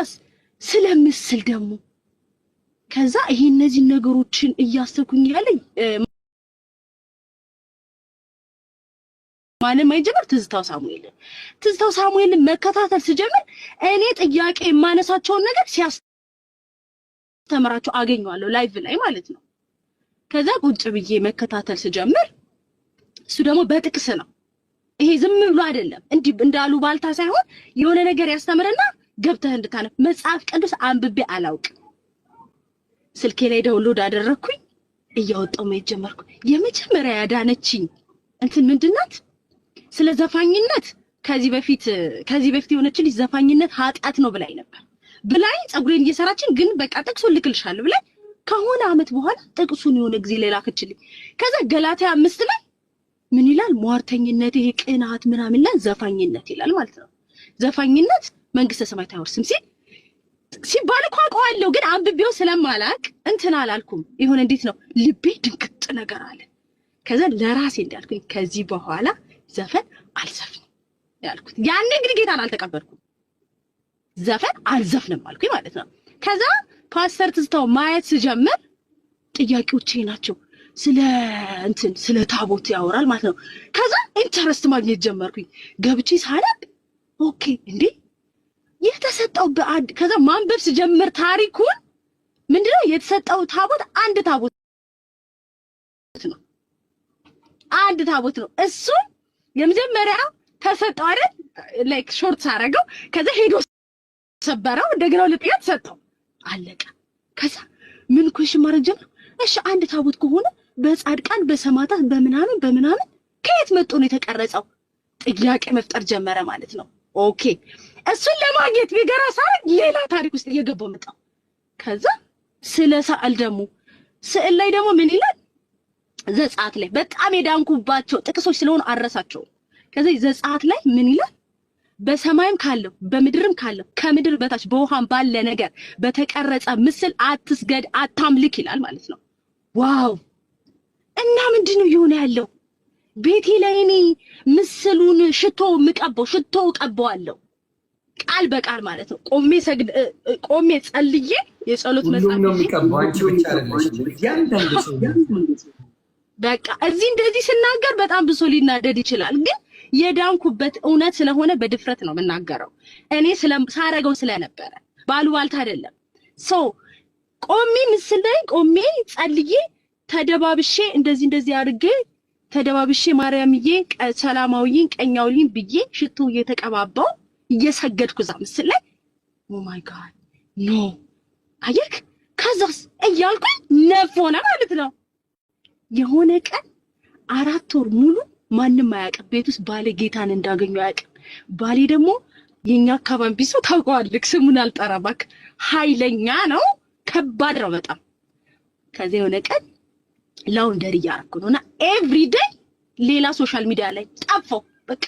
ከዛስ ስለምስል ደግሞ ከዛ ይሄ እነዚህ ነገሮችን እያሰብኩኝ ያለኝ ማንም አይጀምር ትዝታው ሳሙኤልን መከታተል ስጀምር እኔ ጥያቄ የማነሳቸውን ነገር ሲያስተምራቸው አገኘዋለሁ ላይቭ ላይ ማለት ነው። ከዛ ቁጭ ብዬ መከታተል ስጀምር እሱ ደግሞ በጥቅስ ነው። ይሄ ዝም ብሎ አይደለም እንዲህ እንዳሉ ባልታ ሳይሆን የሆነ ነገር ያስተምርና ገብተህ እንድታነብ መጽሐፍ ቅዱስ አንብቤ አላውቅም። ስልኬ ላይ ዳውንሎድ አደረኩኝ እያወጣው መሄድ ጀመርኩ። የመጀመሪያ ያዳነችኝ እንትን ምንድናት? ስለ ዘፋኝነት ከዚህ በፊት የሆነች ልጅ ዘፋኝነት ኃጢአት ነው ብላኝ ነበር። ፀጉሬን እየሰራችን ግን በቃ ጥቅሱን ልክልሻለሁ ብላኝ ከሆነ አመት በኋላ ጥቅሱን የሆነ ጊዜ ላከችልኝ። ከዛ ገላትያ 5 ላይ ምን ይላል? ሟርተኝነት፣ ይሄ ቅናት ምናምን ላይ ዘፋኝነት ይላል ማለት ነው። ዘፋኝነት መንግስተ ሰማያት አይወርስም ሲባል እኮ አውቀዋለሁ፣ ግን አንብቤው ስለማላቅ እንትን አላልኩም። ይሁን እንዴት ነው ልቤ ድንቅጥ ነገር አለ። ከዛ ለራሴ እንዳልኩኝ ከዚህ በኋላ ዘፈን አልዘፍንም ያልኩት። ያኔ እንግዲህ ጌታን አልተቀበልኩም። ዘፈን አልዘፍንም አልኩኝ ማለት ነው። ከዛ ፓስተር ትዝታው ማየት ስጀምር ጥያቄዎቼ ናቸው ስለ ታቦት ያወራል ማለት ነው። ከዛ ኢንተረስት ማግኘት ጀመርኩኝ። ገብቼ ሳነብ ኦኬ እንዴ የተሰጠው ከዛ ማንበብ ስጀምር ታሪኩን ምንድነው የተሰጠው ታቦት አንድ ታቦት ነው። እሱ የመጀመሪያው ተሰጠው አይደል ላይክ ሾርት ሳረገው ከዛ ሄዶ ሰበረው እንደገና ለጥያ ተሰጠው አለቀ። ከዛ ምን ኩሽ ማረግ ጀመር። እሺ አንድ ታቦት ከሆነ በጻድቃን በሰማዕታት በምናምን ከየት መጥቶ ነው የተቀረጸው? ጥያቄ መፍጠር ጀመረ ማለት ነው። ኦኬ እሱን ለማግኘት ቢገራ ሳይሆን ሌላ ታሪክ ውስጥ እየገባው መጣው። ከዛ ስለ ስዕል ላይ ደግሞ ምን ይላል? ዘጸአት ላይ በጣም የዳንኩባቸው ጥቅሶች ስለሆኑ አረሳቸው። ከዛ ዘጸአት ላይ ምን ይላል? በሰማይም ካለው በምድርም ካለው ከምድር በታች በውሃም ባለ ነገር በተቀረጸ ምስል አትስገድ አታምልክ ይላል ማለት ነው። ዋው! እና ምንድነው የሆነ ያለው? ቤቴ ላይ እኔ ምስሉን ሽቶ ቀባዋለሁ ቃል በቃል ማለት ነው። ቆሜ ጸልዬ የጸሎት መጽሐፍ በቃ እዚህ እንደዚህ ስናገር በጣም ብሶ ሊናደድ ይችላል፣ ግን የዳንኩበት እውነት ስለሆነ በድፍረት ነው የምናገረው። እኔ ሳረገው ስለነበረ ባሉባልታ አይደለም። ቆሜ ምስል ላይ ቆሜ ጸልዬ ተደባብሼ እንደዚህ አድርጌ ተደባብሼ ማርያምዬ ሰላማዊን ቀኛውልኝ ብዬ ሽቶ እየተቀባባው እየሰገድኩ እዛ ምስል ላይ ኦ ማይ ጋድ ኖ አየክ። ከዛስ እያልኩኝ ነፍ ሆነ ማለት ነው። የሆነ ቀን 4 ወር ሙሉ ማንም አያውቅም ቤት ውስጥ ባለ ጌታን እንዳገኙ አያውቅም። ባሌ ደግሞ የኛ አካባቢ ሰው ታውቀዋለህ፣ ስሙን አልጠራባክ፣ ኃይለኛ ነው፣ ከባድ ነው በጣም። ከዛ የሆነ ቀን ላውንደሪ እያደረኩ ነውና ኤቭሪ ዴይ ሌላ ሶሻል ሚዲያ ላይ ጠፋው። በቃ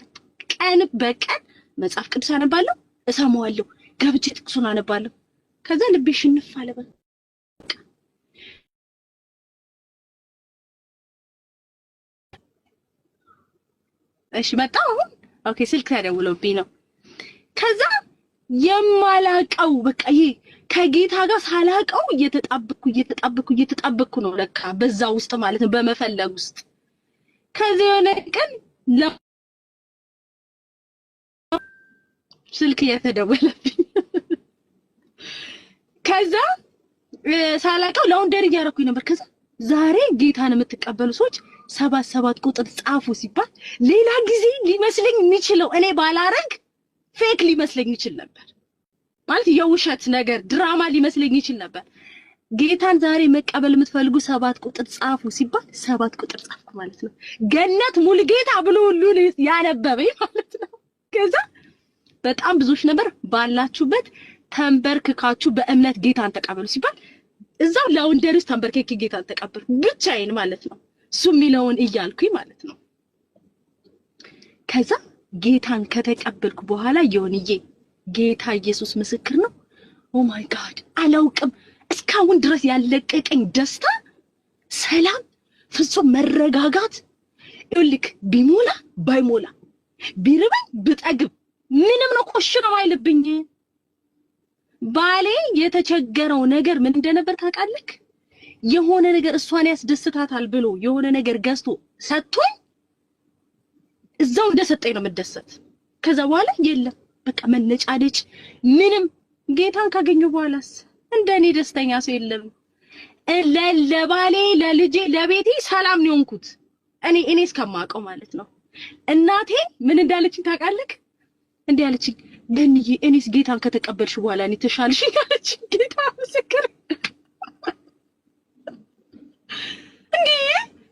ቀን በቀን መጽሐፍ ቅዱስ አነባለሁ፣ እሰማዋለሁ፣ ገብቼ ጥቅሱን አነባለሁ። ከዛ ልቤ ሽንፍ አለ። በቃ እሺ መጣሁ። ኦኬ ስልክ ተደውሎብኝ ነው። ከዛ የማላቀው በቃ ይሄ ከጌታ ጋር ሳላቀው እየተጣበቅኩ ነው ለካ በዛ ውስጥ ማለት ነው በመፈለግ ውስጥ። ከዚህ የሆነ ቀን ስልክ እየተደወለብኝ ከዛ ሳላቀው ላውንደሪ እያደረኩኝ ነበር። ከዛ ዛሬ ጌታን የምትቀበሉ ሰዎች 77 ቁጥር ጻፉ ሲባል ሌላ ጊዜ ሊመስለኝ የሚችለው እኔ ባላረግ ፌክ ሊመስለኝ ይችል ነበር ማለት የውሸት ነገር ድራማ ሊመስለኝ ይችል ነበር። ጌታን ዛሬ መቀበል የምትፈልጉ 7 ቁጥር ጻፉ ሲባል 7 ቁጥር ጻፍኩ ማለት ነው። ገነት ሙሉ ጌታ ብሎ ሁሉ ያነበበኝ ማለት ነው። ከዛ በጣም ብዙዎች ነበር ባላችሁበት ተንበርክካችሁ በእምነት ጌታን ተቀበሉ ሲባል እዛው ላውንደሪ ውስጥ ተንበርክኬ ጌታን ተቀበልኩ ብቻዬን ማለት ነው። እሱ የሚለውን እያልኩኝ ማለት ነው። ከዛ ጌታን ከተቀበልኩ በኋላ የሆንዬ ጌታ ኢየሱስ ምስክር ነው። ኦ ማይ ጋድ አላውቅም እስካሁን ድረስ ያለቀቀኝ ደስታ፣ ሰላም፣ ፍጹም መረጋጋት ይልክ ቢሞላ ባይሞላ ቢርበኝ ብጠግብ ምንም ነው ቆሽ ነው አይልብኝ። ባሌ የተቸገረው ነገር ምን እንደነበር ታውቃለህ? የሆነ ነገር እሷን ያስደስታታል ብሎ የሆነ ነገር ገዝቶ ሰጥቶኝ እዛው እንደሰጠኝ ነው የምደሰት። ከዛ በኋላ የለም በቃ መነጫደጭ ምንም። ጌታን ካገኘሁ በኋላስ እንደኔ ደስተኛ ሰው የለም። ለባሌ ለልጄ ለቤቴ ሰላም ነው የሆንኩት እኔ እስከማውቀው ማለት ነው። እናቴ ምን እንዳለችኝ ታውቃለህ? እንዲህ አለችኝ፣ ገንዬ እኔስ ጌታን ከተቀበልሽ በኋላ እኔ ተሻልሽኝ አለችኝ። ጌታ ምስክር እንዴ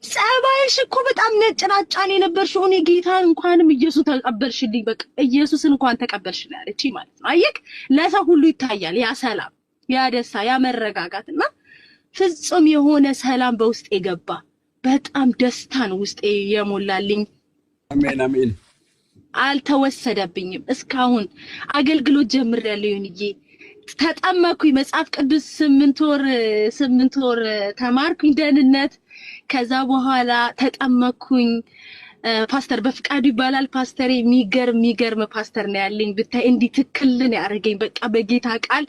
ጸባይሽ እኮ በጣም ነጭናጫን የነበርሽው እኔ ጌታን እንኳንም ኢየሱስ ተቀበልሽልኝ፣ በቃ ኢየሱስን እንኳን ተቀበልሽልኝ አለችኝ ማለት ነው። አየክ ለሰው ሁሉ ይታያል ያ ሰላም፣ ያ ደስታ፣ ያ መረጋጋትና ፍጹም የሆነ ሰላም በውስጤ ገባ። በጣም ደስታን ውስጤ የሞላልኝ። አሜን አሜን። አልተወሰደብኝም። እስካሁን አገልግሎት ጀምሬያለሁ። ይሁንዬ ተጠመኩኝ። መጽሐፍ ቅዱስ 8 ወር ተማርኩኝ ደህንነት። ከዛ በኋላ ተጠመኩኝ። ፓስተር በፍቃዱ ይባላል ፓስተር። የሚገርም ፓስተር ነው ያለኝ። ብታይ እንዲህ ትክልን ያደርገኝ በቃ በጌታ ቃል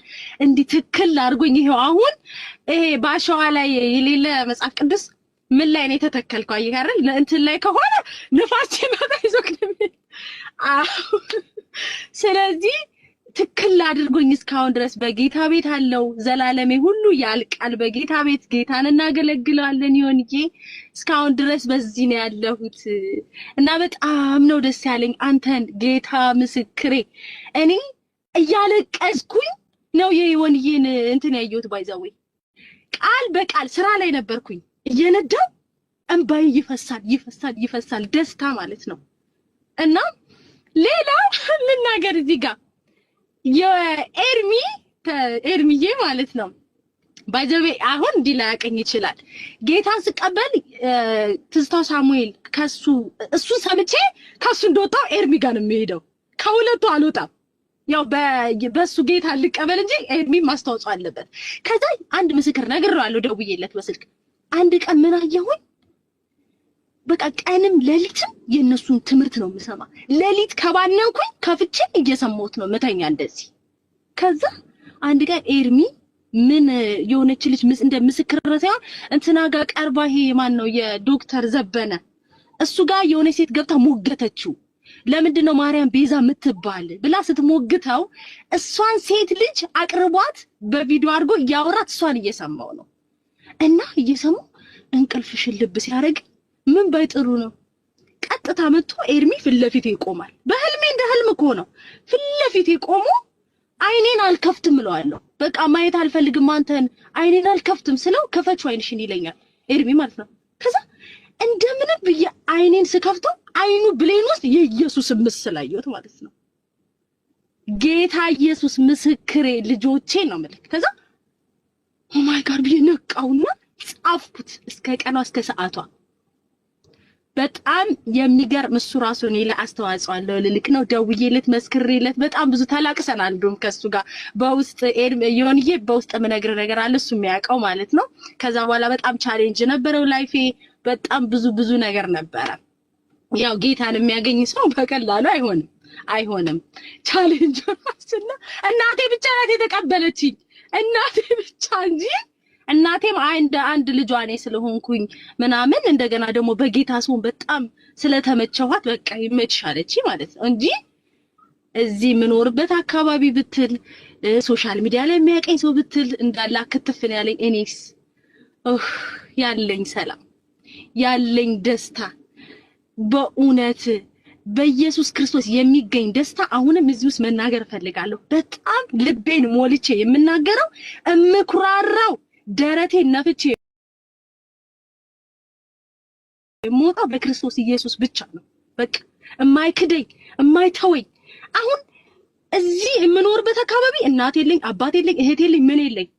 እንዲህ ትክል አድርጎኝ ይሄው አሁን ይሄ ባሸዋ ላይ የሌለ መጽሐፍ ቅዱስ ምን ላይ ነው የተተከልከው? አየህ አይደል? ለእንትን ላይ ከሆነ ንፋስ ሲመጣ ይዞክ ነው። ስለዚህ ትክል አድርጎኝ እስካሁን ድረስ በጌታ ቤት አለው። ዘላለሜ ሁሉ ያልቃል በጌታ ቤት። ጌታን እናገለግላለን። ይሁንዬ እስካሁን ድረስ በዚህ ነው ያለሁት እና በጣም ነው ደስ ያለኝ። አንተን ጌታ ምስክሬ እኔ እያለቀስኩኝ ነው የይሁንዬን እንትን ያየሁት። ባይዛዌ ቃል በቃል ስራ ላይ ነበርኩኝ እየነዳው እንባይ ይፈሳል ደስታ ማለት ነው። እና ሌላ ልናገር እዚህ ጋር ኤርሚዬ ማለት ነው። ባይዘዌ አሁን እንዲህ ላያቀኝ ይችላል። ጌታን ስቀበል ትዝታው ሳሙኤል እሱ ሰምቼ ከሱ እንደወጣው ኤርሚ ጋር ነው የሚሄደው። ከሁለቱ አልወጣም። ያው በሱ ጌታ ልቀበል እንጂ ኤርሚ ማስተዋጽኦ አለበት። ከዛ አንድ ምስክር ነግሬዋለሁ ደውዬለት በስልክ። አንድ ቀን ምን አየሁኝ፣ በቃ ቀንም ሌሊትም የነሱን ትምህርት ነው የምሰማ። ሌሊት ከባነንኩኝ ከፍቼ እየሰማሁት ነው መተኛ እንደዚህ። ከዛ አንድ ቀን ኤርሚ ምን የሆነች ልጅ እንደ ምስክር ሳይሆን እንትና ጋር ቀርባ ይሄ ማን ነው የዶክተር ዘበነ እሱ ጋር የሆነ ሴት ገብታ ሞገተችው። ለምንድን ነው ማርያም ቤዛ የምትባል ብላ ስትሞግተው እሷን ሴት ልጅ አቅርቧት በቪዲዮ አድርጎ እያወራት እሷን እየሰማው ነው። እና እየሰማው እንቅልፍሽን ልብ ሲያደርግ ምን ባይጥሩ ነው ቀጥታ መጥቶ ኤርሚ ፊት ለፊቴ ይቆማል። በህልሜ እንደ ህልም እኮ ነው። ፊት ለፊቴ ቆሞ አይኔን አልከፍትም እለዋለሁ። በቃ ማየት አልፈልግም አንተን አይኔን አልከፍትም ስለው ከፈችው አይንሽን ይለኛል ኤርሚ ማለት ነው። ከዛ እንደምንም ብዬ አይኔን ስከፍተው አይኑ ብሌን ውስጥ የኢየሱስ ምስል አየሁት ማለት ነው። ጌታ ኢየሱስ ምስክሬ ልጆቼ ነው ማለት። ከዛ ኦ ማይ ጋድ ብዬ ነቃውና ጻፍኩት እስከ ቀኗ እስከ ሰዓቷ። በጣም የሚገርም እሱ ራሱ እኔ ላይ አስተዋጽኦ አለው ልልክ ነው። ደውዬለት መስክሬለት በጣም ብዙ ተላቅሰናል። እንደውም ከሱ ጋር በውስጥ ይሁንዬ በውስጥ የምነግርህ ነገር አለ እሱ የሚያውቀው ማለት ነው። ከዛ በኋላ በጣም ቻሌንጅ ነበረው ላይፌ። በጣም ብዙ ነገር ነበረ። ያው ጌታን የሚያገኝ ሰው በቀላሉ አይሆንም። ቻሌንጅ ራስና እናቴ ብቻ ናት የተቀበለችኝ። እናቴ ብቻ እንጂ እናቴም አንድ ልጇ እኔ ስለሆንኩኝ ምናምን እንደገና ደግሞ በጌታ ሰው በጣም ስለተመቸኋት በቃ ይመችሻለች ማለት ነው እንጂ እዚህ የምኖርበት አካባቢ ብትል ሶሻል ሚዲያ ላይ የሚያቀኝ ሰው ብትል እንዳላ ክትፍን ያለኝ እኔስ ያለኝ ሰላም ያለኝ ደስታ በእውነት በኢየሱስ ክርስቶስ የሚገኝ ደስታ አሁንም እዚህ ውስጥ መናገር ፈልጋለሁ። በጣም ልቤን ሞልቼ የምናገረው እምኩራራው ደረቴን ነፍቼ የምወጣው በክርስቶስ ኢየሱስ ብቻ ነው። በቃ የማይክደኝ የማይተወኝ። አሁን እዚህ የምኖርበት አካባቢ እናት የለኝ፣ አባት የለኝ፣ እህት የለኝ፣ ምን የለኝ።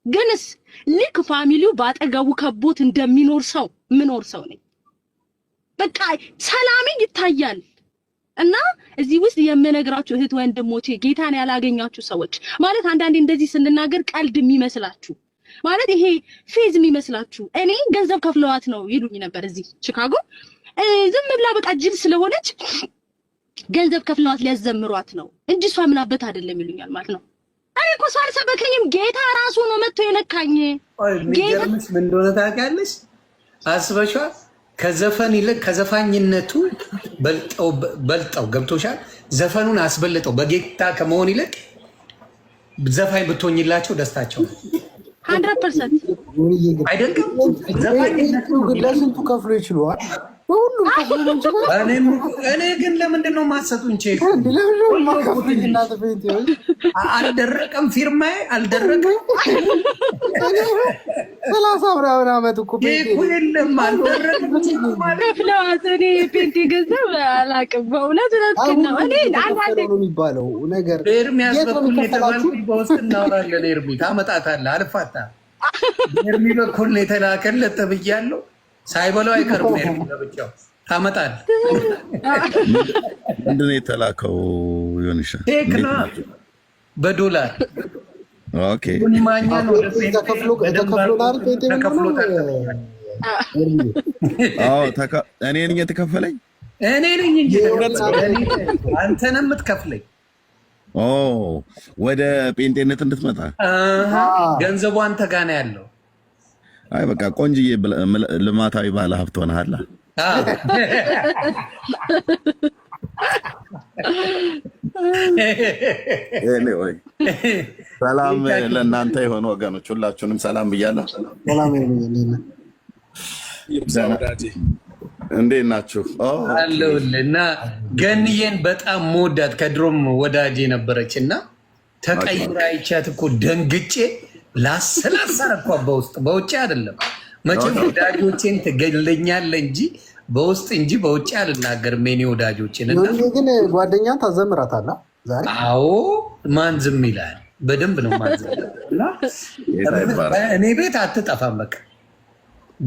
ግንስ ልክ ፋሚሊው ባጠገቡ ከቦት እንደሚኖር ሰው ምኖር ሰው ነኝ። በቃ ሰላሜ ይታያል። እና እዚህ ውስጥ የምነግራችሁ እህት ወንድሞቼ ጌታን ያላገኛችሁ ሰዎች ማለት አንዳንዴ እንደዚህ ስንናገር ቀልድ የሚመስላችሁ ማለት ይሄ ፌዝ የሚመስላችሁ እኔ ገንዘብ ከፍለዋት ነው ይሉኝ ነበር እዚህ ቺካጎ። ዝም ብላ በቃ ጅል ስለሆነች ገንዘብ ከፍለዋት ሊያዘምሯት ነው እንጂ እሷ ምናበት አይደለም ይሉኛል ማለት ነው። እኔ እኮ ሰው አልሰበከኝም። ጌታ ራሱ ነው መጥቶ የነካኝ። የሚገርምሽ ምን እንደሆነ ታውቂያለሽ? አስበሽዋል? ከዘፈን ይልቅ ከዘፋኝነቱ በልጠው ገብቶሻል? ዘፈኑን አስበልጠው በጌታ ከመሆን ይልቅ ዘፋኝ ብትሆኝላቸው ደስታቸው 100% አይደለም። ለስንቱ ከፍሎ ይችላል። ሁሉም ከፍሎ ነው ይችላል። እኔ ግን ለምንድን ነው የማትሰጡኝ? ቼክ አልደረቀም፣ ፊርማዬ አልደረቀም። 30 ምናምን ዓመት እኮ የለም አልደረቀም። እኔ ፔንቴ ገንዘብ አላውቅም በእውነት ነው የሚባለው ነገር። ኤርሚያስ በኩል የተባልኩኝ በውስጥ እናወራለን። ኤርሚ ታመጣታለህ፣ አልፋታም። ኤርሚ በኩል የተላከለት ተብያለሁ። ሳይበለው አይቀርም። ኤርሚ ለብቻው ታመጣለህ። ምንድን ነው የተላከው? ዮኒሻ ቴክና በዶላር ኦኬ። ማኛን ወደ እኔ ነኝ የተከፈለኝ። እኔ ነኝ እንጂ አንተ ነህ የምትከፍለኝ። ወደ ጴንጤነት እንድትመጣ ገንዘቡ አንተ ጋር ነው ያለው። አይ በቃ ቆንጅዬ ልማታዊ ባለ ሀብት ሆነሃል። ሰላም ለእናንተ የሆኑ ወገኖች ሁላችሁንም ሰላም ብያለሁ። እንዴት ናችሁ? አለሁልህ። እና ገንዬን በጣም መወዳት ከድሮም ወዳጅ የነበረች እና ተቀይራ አይቻት እኮ ደንግጬ ላሰላሰረ እኮ በውጭ አይደለም። መቼም ወዳጆቼን ትገለኛለህ እንጂ በውስጥ እንጂ በውጭ አልናገርም። የኔ ወዳጆችን እና ግን ጓደኛን ታዘምራታለህ ዛሬ? አዎ ማን ዝም ይላል? በደንብ ነው ማዘም። እኔ ቤት አትጠፋም። በቃ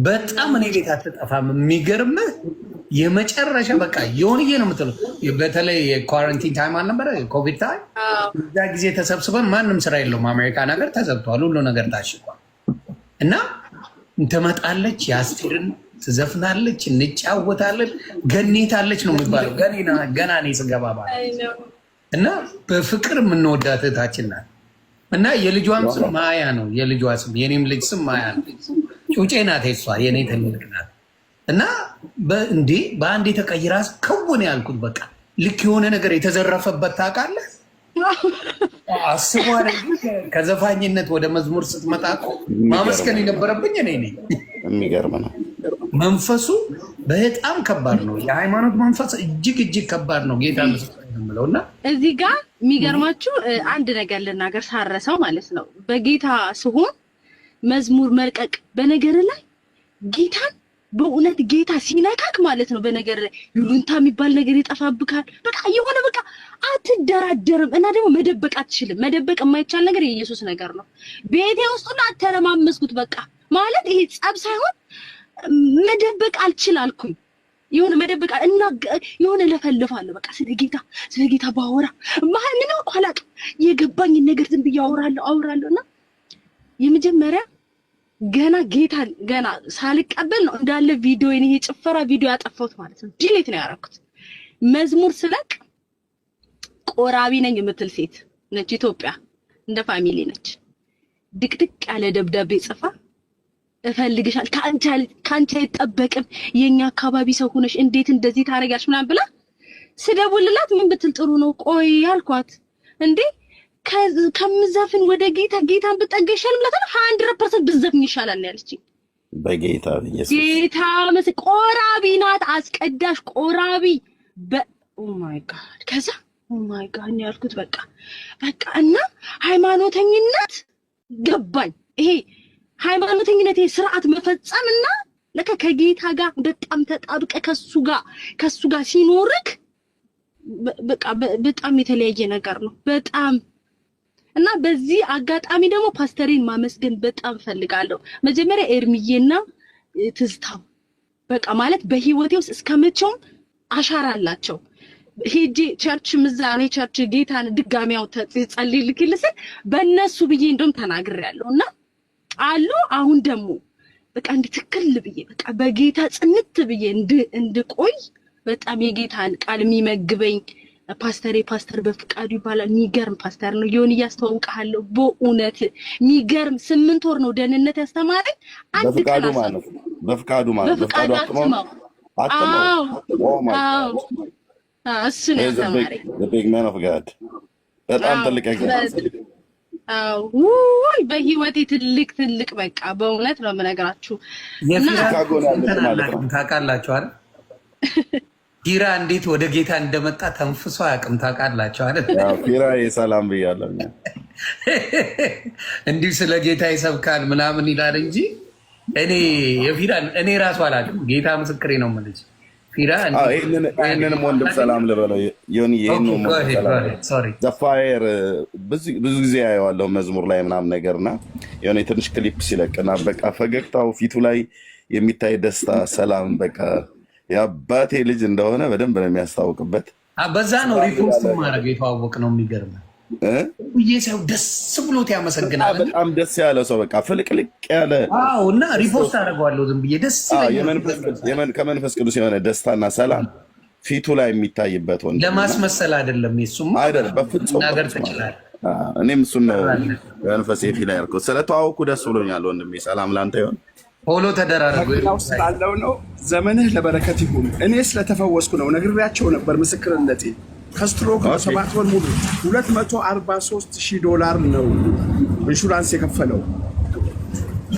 በጣም እኔ ቤት አትጠፋም። የሚገርምህ የመጨረሻ በቃ የሆንዬ ነው የምትለው። በተለይ የኳረንቲን ታይም አልነበረ ኮቪድ ታይም፣ እዛ ጊዜ ተሰብስበን ማንም ስራ የለውም። አሜሪካን ሀገር ተዘግቷል፣ ሁሉ ነገር ታሽጓል። እና ትመጣለች፣ የአስቴርን ትዘፍናለች፣ እንጫወታለን። ገኔታለች ነው የሚባለው። ገና እኔ ስገባ እና በፍቅር የምንወዳት እህታችን ናት። እና የልጇም ስም ማያ ነው የልጇ ስም። የኔም ልጅ ስም ማያ ነው። ጩጬ ናት እሷ፣ የኔ ትልቅ ናት። እና እንዴ በአንድ የተቀይራ ከውን ያልኩት በቃ ልክ የሆነ ነገር የተዘረፈበት ታውቃለህ። አስቧል። ከዘፋኝነት ወደ መዝሙር ስትመጣ ማመስገን የነበረብኝ እኔ ነኝ። የሚገርም ነው። መንፈሱ በጣም ከባድ ነው። የሃይማኖት መንፈስ እጅግ እጅግ ከባድ ነው። ጌታ ምለው እና እዚህ ጋር የሚገርማችሁ አንድ ነገር ልናገር ሳረሰው ማለት ነው። በጌታ ስሆን መዝሙር መልቀቅ በነገር ላይ ጌታን በእውነት ጌታ ሲነካክ ማለት ነው። በነገር ላይ ይሉንታ የሚባል ነገር ይጠፋብካል። በቃ የሆነ በቃ አትደራደርም። እና ደግሞ መደበቅ አትችልም። መደበቅ የማይቻል ነገር የኢየሱስ ነገር ነው። ቤቴ ውስጥ ሁሉ አተረማመስኩት። በቃ ማለት ይሄ ጸብ ሳይሆን መደበቅ አልችል አልኩኝ። የሆነ መደበቅ እና የሆነ ለፈልፋለሁ። በቃ ስለ ጌታ ባወራ ማን ነው አላውቅም። የገባኝን ነገር ዝም ብዬ አወራለሁ። እና የመጀመሪያ ገና ሳልቀበል ነው እንዳለ ቪዲዮ ይሄ ጭፈራ ቪዲዮ ያጠፋሁት ማለት ነው። ዲሌት ነው ያደረኩት። መዝሙር ስለቅ ቆራቢ ነኝ የምትል ሴት ነች። ኢትዮጵያ እንደ ፋሚሊ ነች። ድቅድቅ ያለ ደብዳቤ ጽፋ እፈልግሻል ካንቺ አይጠበቅም የኛ አካባቢ ሰው ሆነሽ እንዴት እንደዚህ ታረጋሽ ምናምን ብላ ስደውልላት ምን ብትል ጥሩ ነው? ቆይ ያልኳት እንዴ ከምዘፍን ወደ ጌታን ብጠገሻል ብላታል። 100% ብዘፍን ይሻላል ነው ያለችኝ። በጌታ ጌታ ቆራቢ ናት፣ አስቀዳሽ ቆራቢ ኦ ማይ ጋድ። ከዛ ኦ ማይ ጋድ ነው ያልኩት። በቃ እና ሃይማኖተኝነት ገባኝ። ይሄ ሃይማኖተኝነት ስርዓት መፈጸምና ለካ ከጌታ ጋር በጣም ተጣብቀ ከሱ ጋር ሲኖርክ በቃ በጣም የተለያየ ነገር ነው። በጣም እና በዚህ አጋጣሚ ደግሞ ፓስተሬን ማመስገን በጣም ፈልጋለሁ። መጀመሪያ ኤርሚዬና ትዝታው በቃ ማለት በህይወቴ ውስጥ እስከመቼውም አሻራ አላቸው። ሄጄ ቸርች ምዛኔ ቸርች ጌታን ድጋሚያው ተጸልይ ልክልስ በእነሱ ብዬ እንደውም ተናግሬያለሁና አሉ። አሁን ደግሞ በቃ እንድትክል ብዬ በቃ በጌታ ጽንት ብዬ እንድቆይ በጣም የጌታን ቃል የሚመግበኝ ፓስተር በፍቃዱ ይባላል። የሚገርም ፓስተር ነው። ይሁን እያስተዋውቃለሁ። በእውነት የሚገርም 8 ወር ነው ደህንነት ያስተማረኝ። አንድ ቀን በፍቃዱ አጥመው እሱ ነው ያስተማረኝ። big man of God በጣም ትልቅ በህይወቴ ትልቅ በቃ በእውነት ነው የምነግራችሁ። ታውቃላችሁ አይደል? ፊራ እንዴት ወደ ጌታ እንደመጣ ተንፍሶ አያውቅም። ታውቃላችሁ አይደል? ፊራ የሰላም ብያለሁ። እንዲሁ ስለ ጌታ ይሰብካል ምናምን ይላል እንጂ እኔ ራሱ አላውቅም። ጌታ ምስክሬ ነው የምልህ። ፊራ ይህንንም ወንድም ሰላም ልበለው። ዘፋየር ብዙ ጊዜ ያየዋለሁ መዝሙር ላይ ምናምን ነገርና የሆነ ትንሽ ክሊፕ ሲለቅና በቃ ፈገግታው ፊቱ ላይ የሚታይ ደስታ፣ ሰላም በቃ የአባቴ ልጅ እንደሆነ በደንብ ነው የሚያስታውቅበት። በዛ ነው ሪፖርት ማድረግ የተዋወቅ ነው። የሚገርም ሰው ደስ ብሎት ያመሰግናል። በጣም ደስ ያለ ሰው በቃ ፍልቅልቅ ያለ እና ሪፖርት አደርገዋለሁ ዝም ብዬ ደስ ከመንፈስ ቅዱስ የሆነ ደስታና ሰላም ፊቱ ላይ የሚታይበት ወንድ ለማስመሰል አይደለም። የሱም አይደለም በፍጹም ነገር ትችላለህ። እኔም እሱን ነው መንፈስ ፊት ላይ ያልኩት። ስለተዋወኩ ደስ ብሎኛል ወንድሜ። ሰላም ላንተ ይሁን። ሆሎ ተደራረጉ ስላለው ነው። ዘመንህ ለበረከት ይሁን። እኔ ስለተፈወስኩ ነው ነግሬያቸው ነበር ምስክርነቴ። ከስትሮክ 7 ወር ሙሉ $243,000 ነው ኢንሹራንስ የከፈለው።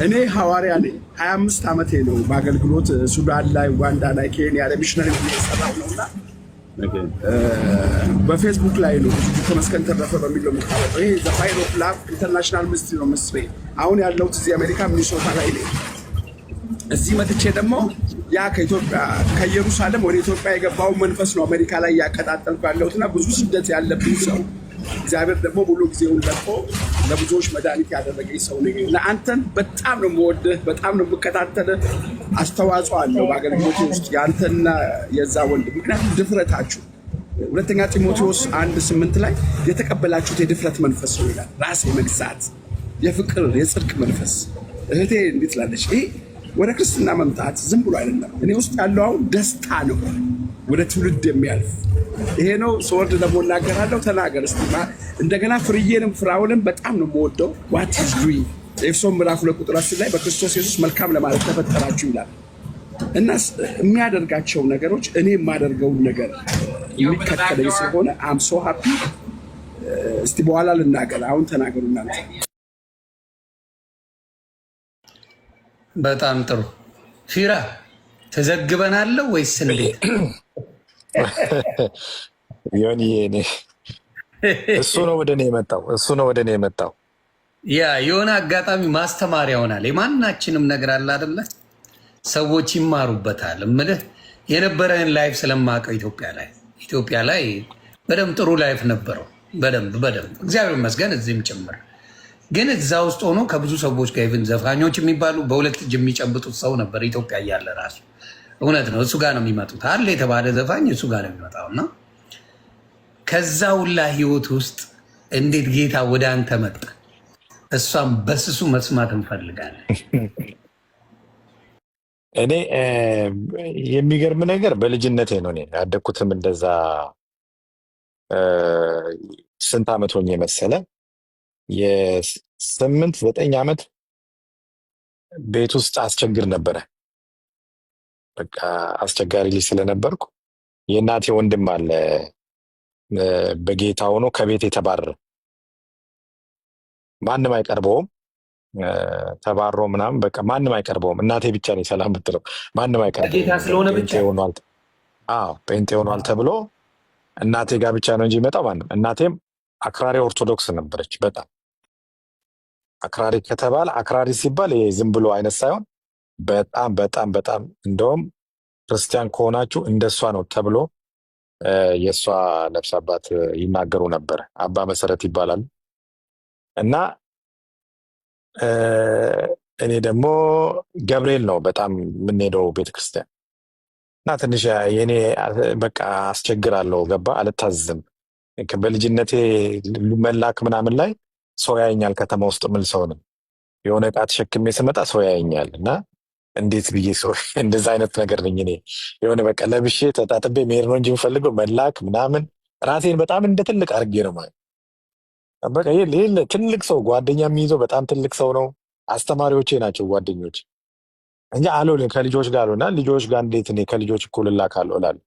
እኔ ሐዋርያ ነኝ። 25 ዓመቴ ነው በአገልግሎት ሱዳን ላይ፣ ኡጋንዳ ላይ፣ ኬንያ ላይ ሚሽነሪ እየሰራሁ ነውና በፌስቡክ ላይ ነው ተመስገን ተረፈ በሚል ነው የምታወቀው። ይሄ ዘፋይር ኦፍ ላቭ ኢንተርናሽናል ሚኒስትሪ ነው መስሬ። አሁን ያለሁት እዚህ አሜሪካ ሚኒሶታ ላይ ነኝ። እዚህ መጥቼ ደግሞ ያ ከኢትዮጵያ ከኢየሩሳሌም ወደ ኢትዮጵያ የገባው መንፈስ ነው አሜሪካ ላይ ያቀጣጠልኩ ያለሁትና ብዙ ስደት ያለብኝ ሰው እግዚአብሔር ደግሞ ሙሉ ጊዜውን ለቆ ለብዙዎች መድኃኒት ያደረገኝ ሰው ነኝ እና አንተን በጣም ነው የምወድህ፣ በጣም ነው የምከታተልህ። አስተዋጽኦ አለው በአገልግሎት ውስጥ የአንተና የዛ ወንድ። ምክንያቱም ድፍረታችሁ ሁለተኛ ጢሞቴዎስ 1:8 ላይ የተቀበላችሁት የድፍረት መንፈስ ነው ይላል። ራስ የመግዛት የፍቅር የጽድቅ መንፈስ። እህቴ እንዴት ላለች ይሄ ወደ ክርስትና መምጣት ዝም ብሎ አይደለም። እኔ ውስጥ ያለው አሁን ደስታ ነው ወደ ትውልድ የሚያልፍ ይሄ ነው። ስወርድ ደግሞ እናገራለሁ። ተናገር እስቲ። እንደገና ፍርዬንም ፍራውንም በጣም ነው የምወደው። ዋት ኢዝ ዱይንግ ኤፌሶን ምዕራፍ 2:10 ላይ በክርስቶስ ኢየሱስ መልካም ለማለት ተፈጠራችሁ ይላል እና የሚያደርጋቸው ነገሮች እኔ የማደርገውን ነገር የሚከተለኝ ስለሆነ አም ሶ ሃፒ። እስቲ በኋላ ልናገር፣ አሁን ተናገሩ እናንተ። በጣም ጥሩ ፊራ፣ ተዘግበናለሁ ወይስ እንዴት? እሱ ነው ወደ እኔ የመጣው። ያ የሆነ አጋጣሚ ማስተማሪያ ይሆናል። የማናችንም ነገር አለ አይደለ? ሰዎች ይማሩበታል። እምልህ የነበረን ላይፍ ስለማውቀው ኢትዮጵያ ላይ በደንብ ጥሩ ላይፍ ነበረው። በደንብ እግዚአብሔር ይመስገን እዚህም ጭምር። ግን እዛ ውስጥ ሆኖ ከብዙ ሰዎች ጋር ኢቭን ዘፋኞች የሚባሉ በሁለት እጅ የሚጨብጡት ሰው ነበር ኢትዮጵያ እያለ ራሱ። እውነት ነው። እሱ ጋር ነው የሚመጡት። አለ የተባለ ዘፋኝ እሱ ጋር ነው የሚመጣው። እና ከዛ ሁላ ህይወት ውስጥ እንዴት ጌታ ወደ አንተ መጣ? እሷም በስሱ መስማት እንፈልጋለን። እኔ የሚገርም ነገር በልጅነቴ ነው እኔ ያደግኩትም እንደዛ። ስንት ዓመት ሆኜ መሰለ? 8-9 ዓመት ቤት ውስጥ አስቸግር ነበረ። በቃ አስቸጋሪ ልጅ ስለነበርኩ የእናቴ ወንድም አለ በጌታ ሆኖ ከቤት የተባረረ፣ ማንም አይቀርበውም። ተባሮ ምናምን በቃ ማንም አይቀርበውም። እናቴ ብቻ ነው ሰላም ብትለው፣ ማንም አይቀርበውም። ጴንጤ ሆኗል ተብሎ እናቴ ጋር ብቻ ነው እንጂ ይመጣው ማንም። እናቴም አክራሪ ኦርቶዶክስ ነበረች። በጣም አክራሪ ከተባለ አክራሪ ሲባል ይሄ ዝም ብሎ አይነት ሳይሆን በጣም እንደውም ክርስቲያን ከሆናችሁ እንደሷ ነው ተብሎ የእሷ ነፍስ አባት ይናገሩ ነበር። አባ መሰረት ይባላል። እና እኔ ደግሞ ገብርኤል ነው በጣም የምንሄደው ቤተክርስቲያን። እና ትንሽ የኔ በቃ አስቸግራለሁ። ገባ አልታዘዝም። በልጅነቴ መላክ ምናምን ላይ ሰው ያየኛል። ከተማ ውስጥ ምን ሰው ነው የሆነ ዕቃ ተሸክሜ ስመጣ ሰው ያየኛል። እና እንዴት ብዬ ሰው እንደዛ አይነት ነገር ነኝ እኔ። የሆነ በቃ ለብሼ ተጣጥቤ መሄድ ነው እንጂ የምፈልገው መላክ ምናምን ራሴን በጣም እንደ ትልቅ አድርጌ ነው ማለት በቃ ትልቅ ሰው ጓደኛ የሚይዘው በጣም ትልቅ ሰው ነው። አስተማሪዎቼ ናቸው ጓደኞች እንጂ አልሆንም ከልጆች ጋር አልሆና ልጆች ጋር እንዴት እኔ ከልጆች እኩል እላካለሁ እላለሁ።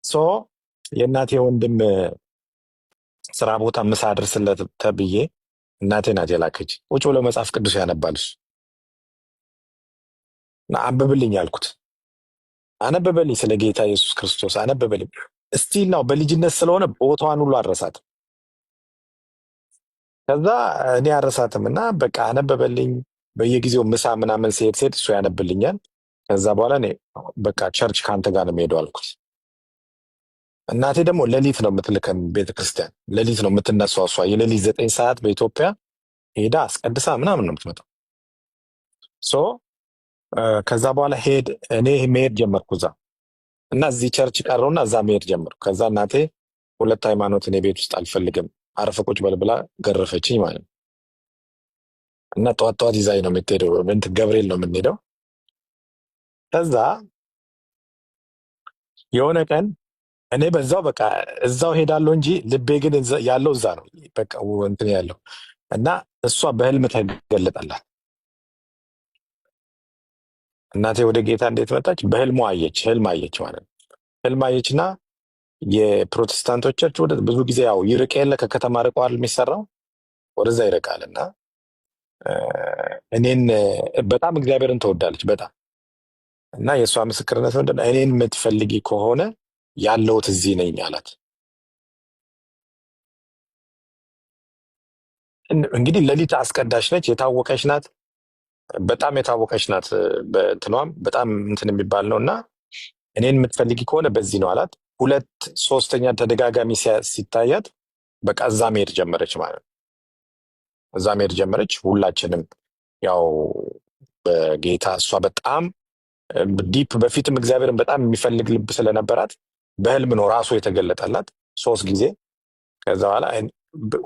ሶ የእናቴ ወንድም ስራ ቦታ ምሳ አድርስለት ተብዬ እናቴ ናት የላከች። ቁጭ ብሎ መጽሐፍ ቅዱስ ያነባል እሱ እና አንብብልኝ አልኩት። አነበበልኝ፣ ስለ ጌታ ኢየሱስ ክርስቶስ አነበበልኝ። እስቲል ነው በልጅነት ስለሆነ ቦታዋን ሁሉ አረሳት። ከዛ እኔ አረሳትም እና በቃ አነበበልኝ። በየጊዜው ምሳ ምናምን ሲሄድ እሱ ያነብልኛል። ከዛ በኋላ እኔ በቃ ቸርች ከአንተ ጋር ነው የምሄደው አልኩት። እናቴ ደግሞ ሌሊት ነው የምትልከን ቤተክርስቲያን፣ ሌሊት ነው የምትነሳው። እሷ የሌሊት 9 ሰዓት በኢትዮጵያ ሄዳ አስቀድሳ ምናምን ነው የምትመጣው። ሶ ከዛ በኋላ እኔ መሄድ ጀመርኩ እዛ እና እዚህ ቸርች ቀረውና እዛ መሄድ ጀመርኩ። ከዛ እናቴ ሁለት ሃይማኖት እኔ ቤት ውስጥ አልፈልግም አረፈ ቁጭ በል ብላ ገረፈችኝ ማለት ነው። እና ጠዋት ይዛኝ ነው የምትሄደው፣ ገብርኤል ነው የምንሄደው። ከዛ የሆነ ቀን እኔ በዛው በቃ እዛው ሄዳለሁ እንጂ ልቤ ግን ያለው እዛ ነው በቃ እንትን ያለው እና እሷ በህልም ተገለጠላት። እናቴ ወደ ጌታ እንዴት መጣች? በህልሟ አየች፣ ህልም አየች ማለት ነው። ህልም አየችና የፕሮቴስታንቶች ቸርች ወደ ብዙ ጊዜ ያው ይርቅ የለ ከከተማ ርቀዋል የሚሰራው ወደዛ ይርቃል። እና እኔን በጣም እግዚአብሔርን ትወዳለች በጣም እና የእሷ ምስክርነት ምንድን ነው? እኔን የምትፈልጊ ከሆነ ያለሁት እዚህ ነኝ አላት። እንግዲህ ሌሊት አስቀዳሽ ነች፣ የታወቀች ናት፣ በጣም የታወቀች ናት። በትኗም በጣም እንትን የሚባል ነው። እና እኔን የምትፈልጊ ከሆነ በዚህ ነው አላት። 2-3ኛ ተደጋጋሚ ሲታያት በቃ እዛ መሄድ ጀመረች ማለት ነው። እዛ መሄድ ጀመረች። ሁላችንም ያው በጌታ እሷ በጣም ዲፕ በፊትም እግዚአብሔርን በጣም የሚፈልግ ልብ ስለነበራት በህልም ነው ራሱ የተገለጠላት 3 ጊዜ። ከዛ በኋላ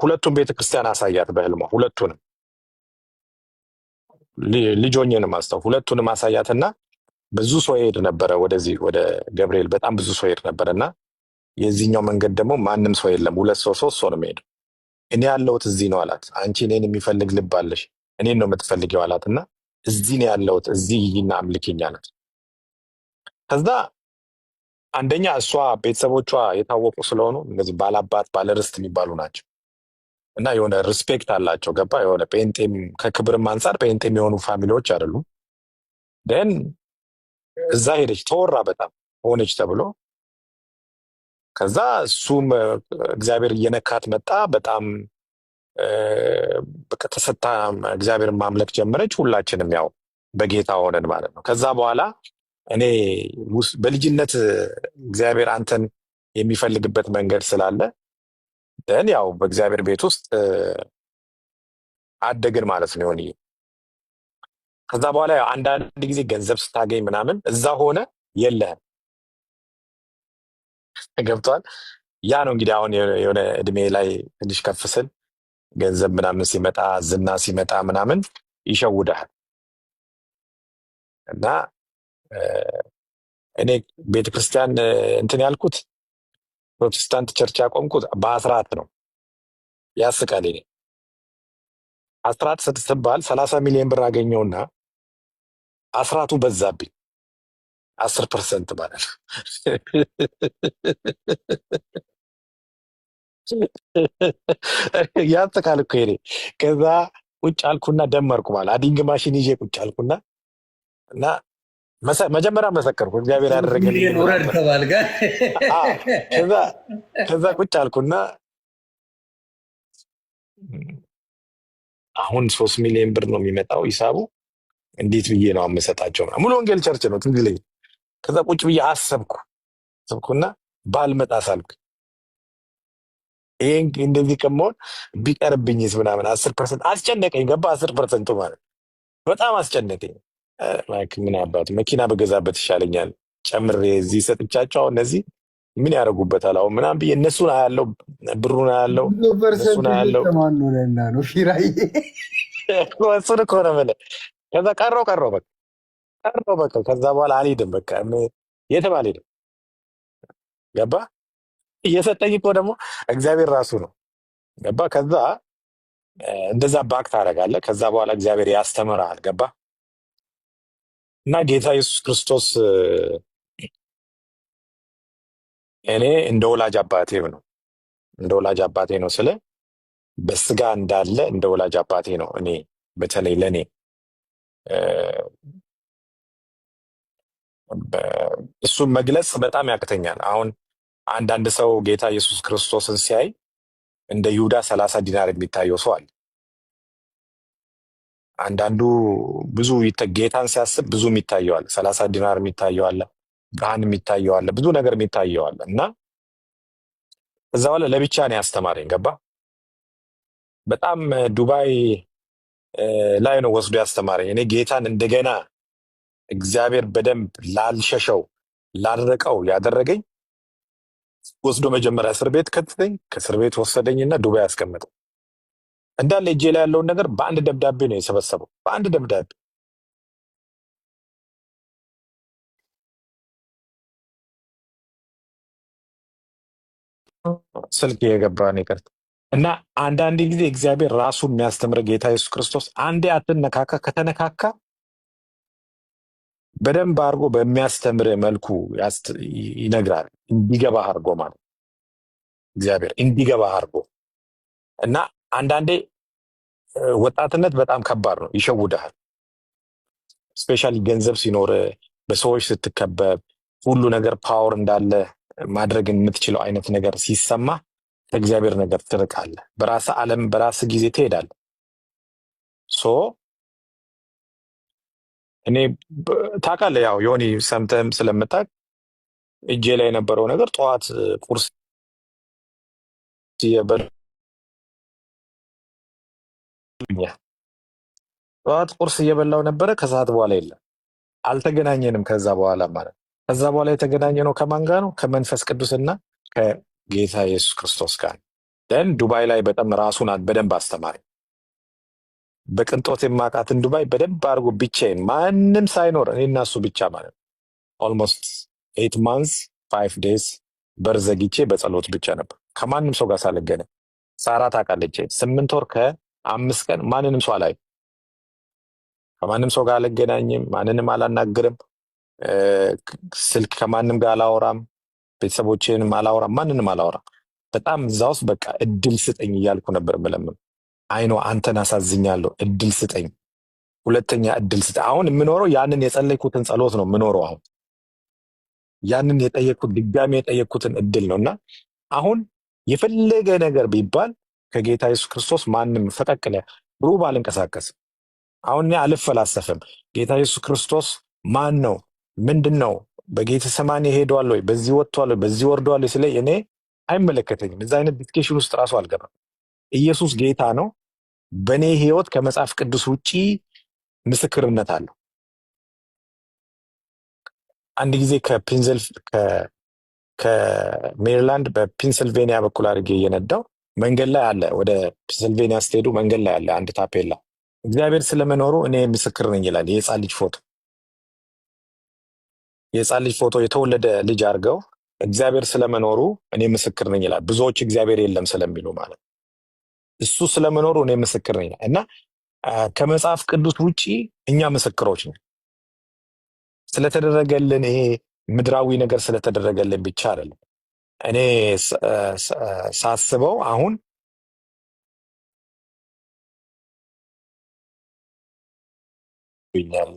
ሁለቱም ቤተክርስቲያን አሳያት በህልሟ፣ ሁለቱንም ልጆኝንም አስተው ሁለቱንም አሳያትና ብዙ ሰው ይሄድ ነበረ ወደዚህ ወደ ገብርኤል በጣም ብዙ ሰው ይሄድ ነበረና የዚህኛው መንገድ ደግሞ ማንም ሰው የለም፣ 2 ሰው 3 ሰው ነው የሚሄዱ። እኔ ያለሁት እዚህ ነው አላት። አንቺ እኔን የሚፈልግ ልብ አለሽ፣ እኔን ነው የምትፈልጊው አላትና እዚህ ነው ያለሁት፣ እዚህ ይና አምልኪኝ አላት። ከዛ አንደኛ እሷ ቤተሰቦቿ የታወቁ ስለሆኑ እነዚህ ባላባት ባለርስት የሚባሉ ናቸው እና የሆነ ሪስፔክት አላቸው። ገባ? የሆነ ጴንጤም ከክብርም አንጻር ጴንጤም የሆኑ ፋሚሊዎች አይደሉም። ደን እዛ ሄደች፣ ተወራ በጣም ሆነች ተብሎ። ከዛ እሱም እግዚአብሔር እየነካት መጣ። በጣም በቃ ተሰታ እግዚአብሔርን ማምለክ ጀመረች። ሁላችንም ያው በጌታ ሆነን ማለት ነው። ከዛ በኋላ እኔ በልጅነት እግዚአብሔር አንተን የሚፈልግበት መንገድ ስላለ ደን ያው በእግዚአብሔር ቤት ውስጥ አደግን ማለት ነው። ሆነ ከዛ በኋላ ያው አንዳንድ ጊዜ ገንዘብ ስታገኝ ምናምን እዛ ሆነ የለህም። ገብቷል? ያ ነው እንግዲህ አሁን የሆነ እድሜ ላይ ትንሽ ከፍ ስል ገንዘብ ምናምን ሲመጣ ዝና ሲመጣ ምናምን ይሸውዳል። እና እኔ ቤተክርስቲያን እንትን ያልኩት ፕሮቴስታንት ቸርች ያቆምኩት በ10 ነው። ያስቃል። እኔ 10 ስትባል 30 ሚሊዮን ብር አገኘውና 10ቱ በዛብኝ 10% ማለት ነው። ያስቃል እኮ እኔ ከዛ ቁጭ አልኩና ደመርኩ ማለት አዲንግ ማሽን ይዤ ቁጭ አልኩና እና መጀመሪያ መሰከርኩ እግዚአብሔር ያደረገልኝ ውረድ ተባል ጋር ከዛ ቁጭ አልኩና አሁን 3 ሚሊዮን ብር ነው የሚመጣው ሂሳቡ፣ እንዴት ብዬ ነው አመሰጣቸው? ሙሉ ወንጌል ቸርች ነው ትዝ ይለኝ። ከዛ ቁጭ ብዬ አሰብኩና ባልመጣ ሳልኩ ይሄን እንደዚህ ከመሆን ቢቀርብኝስ ምናምን 10% አስጨነቀኝ። ገባ? 10% ማለት በጣም አስጨነቀኝ። ላይክ ምን አባቱ መኪና በገዛበት ይሻለኛል ጨምሬ እዚህ ሰጥቻቸው እነዚህ ምን ያደርጉበታል አሁን ምናምን ብዬ እነሱን አያለው፣ ብሩን አያለው፣ እነሱን አያለው። ነው ፊራይ እሱን እኮ ነው የምልህ። ከዛ ቀረው በቃ ከዛ በኋላ አልሄድም። በቃ የትም አልሄድም። ገባ? እየሰጠኝ እኮ ደግሞ እግዚአብሔር ራሱ ነው። ገባ? ከዛ እንደዛ ባክ ታደርጋለህ። ከዛ በኋላ እግዚአብሔር ያስተምርሃል። ገባ? እና ጌታ ኢየሱስ ክርስቶስ እኔ እንደ ወላጅ አባቴ ነው። እንደ ወላጅ አባቴ ነው ስለ በስጋ እንዳለ እንደ ወላጅ አባቴ ነው። እኔ በተለይ ለእኔ እሱን መግለጽ በጣም ያቅተኛል። አሁን አንዳንድ ሰው ጌታ ኢየሱስ ክርስቶስን ሲያይ እንደ ይሁዳ 30 ዲናር የሚታየው ሰው አለ። አንዳንዱ ብዙ ጌታን ሲያስብ ብዙ የሚታየው አለ። 30 ዲናር የሚታየው አለ፣ ብርሃን የሚታየው አለ፣ ብዙ ነገር የሚታየው አለ። እና እዛ በኋላ ለብቻ ነው ያስተማረኝ። ገባ? በጣም ዱባይ ላይ ነው ወስዶ ያስተማረኝ። እኔ ጌታን እንደገና እግዚአብሔር በደንብ ላልሸሸው ላልረቀው ያደረገኝ ወስዶ መጀመሪያ እስር ቤት ከተተኝ፣ ከእስር ቤት ወሰደኝና ዱባይ አስቀመጠው። እንዳለ እጄ ላይ ያለውን ነገር በአንድ ደብዳቤ ነው የሰበሰበው። በአንድ ደብዳቤ ስልክ የገባ ነው ይቅርታ። እና አንዳንድ ጊዜ እግዚአብሔር ራሱን የሚያስተምር ጌታ ኢየሱስ ክርስቶስ አንዴ አትነካካ፣ ከተነካካ በደንብ አድርጎ በሚያስተምር መልኩ ይነግራል። እንዲገባ አድርጎ ማለት እግዚአብሔር እንዲገባ አድርጎ እና አንዳንዴ ወጣትነት በጣም ከባድ ነው፣ ይሸውድሃል። ስፔሻሊ ገንዘብ ሲኖር፣ በሰዎች ስትከበብ፣ ሁሉ ነገር ፓወር እንዳለ ማድረግ የምትችለው አይነት ነገር ሲሰማ ከእግዚአብሔር ነገር ትርቃለህ። በራስ ዓለም በራስ ጊዜ ትሄዳለህ። ሶ እኔ ታውቃለህ፣ ያው ዮኒ ሰምተህም ስለምታውቅ እጄ ላይ የነበረው ነገር ጠዋት ቁርስ ጠዋት ቁርስ እየበላው ነበረ። ከሰዓት በኋላ የለም፣ አልተገናኘንም። ከዛ በኋላ ማለት ከዛ በኋላ የተገናኘ ነው ከማን ጋር ነው? ከመንፈስ ቅዱስና ከጌታ ኢየሱስ ክርስቶስ ጋር። ደን ዱባይ ላይ በጣም ራሱን በደንብ አስተማሪ። በቅንጦት የማውቃትን ዱባይ በደንብ አድርጎ ብቻዬን ማንም ሳይኖር እኔ እና እሱ ብቻ ማለት ኦልሞስት 8 months 5 days በር ዘግቼ በጸሎት ብቻ ነበር፣ ከማንም ሰው ጋር ሳልገናኝ። ሳራ ታውቃለች፣ 8 ወር ከ5 ቀን ማንንም ሰው አላይም፣ ከማንም ሰው ጋር አልገናኝም፣ ማንንም አላናግርም፣ ስልክ ከማንም ጋር አላወራም፣ ቤተሰቦቼንም አላወራም፣ ማንንም አላወራም። በጣም እዛ ውስጥ በቃ እድል ስጠኝ እያልኩ ነበር የምለምነው። አይኖ አንተን አሳዝኛለሁ፣ እድል ስጠኝ፣ ሁለተኛ እድል ስጠኝ። አሁን የምኖረው ያንን የጸለይኩትን ጸሎት ነው የምኖረው። አሁን ያንን የጠየቅኩት ድጋሚ የጠየቅኩትን እድል ነው። እና አሁን የፈለገ ነገር ቢባል ከጌታ ኢየሱስ ክርስቶስ ማንም ፈቀቅ ሩብ አልንቀሳቀስም። አሁን እኔ አልፈላሰፍም። ጌታ ኢየሱስ ክርስቶስ ማን ነው? ምንድን ነው? በጌተሰማኒ ሄደዋል ወይ? በዚህ ወጥቷል ወይ? በዚህ ወርደዋል ወይ? ስለ እኔ አይመለከተኝም። እዛ አይነት ዲስኬሽን ውስጥ ራሱ አልገባም። ኢየሱስ ጌታ ነው። በእኔ ህይወት ከመጽሐፍ ቅዱስ ውጪ ምስክርነት አለው። አንድ ጊዜ ከሜሪላንድ በፔንስልቬኒያ በኩል አድርጌ እየነዳው መንገድ ላይ አለ፣ ወደ ፔንስልቬኒያ ስትሄዱ መንገድ ላይ አለ አንድ ታፔላ፣ እግዚአብሔር ስለመኖሩ እኔ ምስክር ነኝ ይላል። የህፃን ልጅ ፎቶ የህፃን ልጅ ፎቶ የተወለደ ልጅ አድርገው እግዚአብሔር ስለመኖሩ እኔ ምስክር ነኝ ይላል። ብዙዎች እግዚአብሔር የለም ስለሚሉ ማለት እሱ ስለመኖሩ እኔ ምስክር ነኝ። እና ከመጽሐፍ ቅዱስ ውጪ እኛ ምስክሮች ነን። ስለተደረገልን ይሄ ምድራዊ ነገር ስለተደረገልን ብቻ አይደለም። እኔ ሳስበው አሁን ይኛለ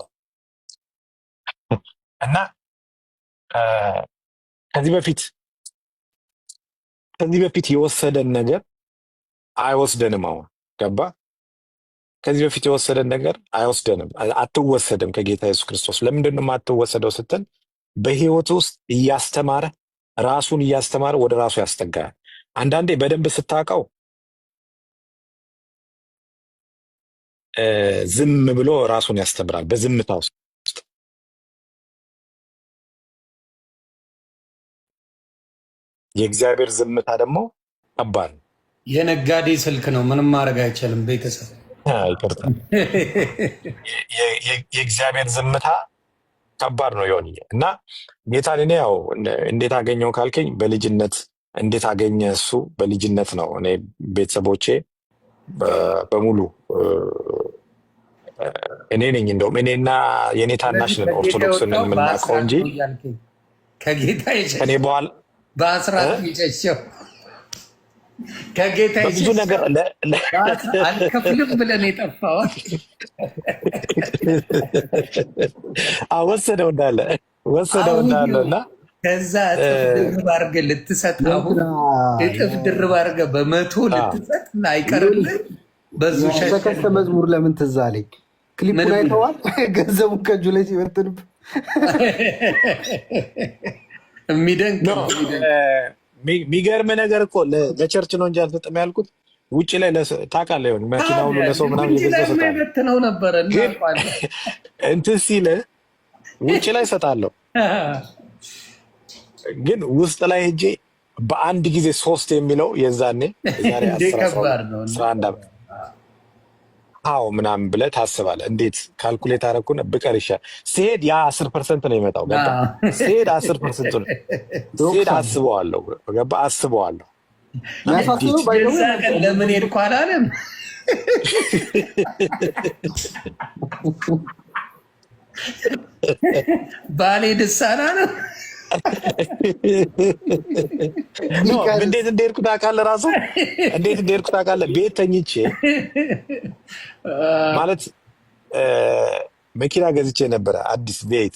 እና ከዚህ በፊት የወሰደን ነገር አይወስደንም። አሁን ገባ? ከዚህ በፊት የወሰደን ነገር አይወስደንም፣ አትወሰድም ከጌታ ኢየሱስ ክርስቶስ። ለምንድን ነው የማትወሰደው ስትል በህይወት ውስጥ ራሱን እያስተማረ ወደ ራሱ ያስጠጋል። አንዳንዴ በደንብ ስታውቀው ዝም ብሎ ራሱን ያስተምራል። በዝምታ ውስጥ የእግዚአብሔር ዝምታ ደግሞ ከባድ ነው። የነጋዴ ስልክ ነው፣ ምንም ማድረግ አይቻልም። ቤተሰብ ይቅርታ። የእግዚአብሔር ዝምታ ከባድ ነው የሆን እና ጌታን እኔ ያው እንዴት አገኘው ካልከኝ በልጅነት እንዴት አገኘ? እሱ በልጅነት ነው። እኔ ቤተሰቦቼ በሙሉ እኔ ነኝ እንደውም እኔና የእኔ ታናሽ ነን ኦርቶዶክስን የምናውቀው እንጂ ከጌታ ከኔ በኋላ በአስራት የሸሸው ከጌታ በብዙ ነገር አልከፍልም ብለን የጠፋው ወሰደው እንዳለ እና ከዛ እጥፍ ድርብ አድርገህ ልትሰጠው እጥፍ ድርብ አድርገህ በመቶ ልትሰጥ አይቀርልህ። በዙ በከስተ መዝሙር ለምን ትዝ አለኝ? ክሊፑን አይተዋል? ገንዘቡን ከእጁ ላይ ሲበትንብ የሚገርም ነገር እኮ ለቸርች ነው እንጂ አልሰጥም ያልኩት ውጭ ላይ ታውቃለህ፣ ይሆን መኪና ሁሉ ለሰው ምናምን እየገዛው ነበረ እንትን ሲል ውጭ ላይ እሰጣለሁ፣ ግን ውስጥ ላይ ሄጄ በአንድ ጊዜ 3 የሚለው የዛኔ ዛሬ 11 ዓመት አዎ ምናምን ብለህ ታስባለህ። እንዴት ካልኩሌት አደረኩና ብቀር ይሻል። ሲሄድ ያ 10% ነው የሚመጣው። ገባ ሲሄድ 10% ነው ሲሄድ አስበዋለሁ። ገባ አስበዋለሁ። ለምን ሄድኩ አላለም። ባሌ ድሳና ነው። እንዴት እንደሄድኩ ታውቃለህ? ራሱ እንዴት እንደሄድኩ ታውቃለህ? ቤት ተኝቼ ማለት መኪና ገዝቼ ነበረ አዲስ ቤት።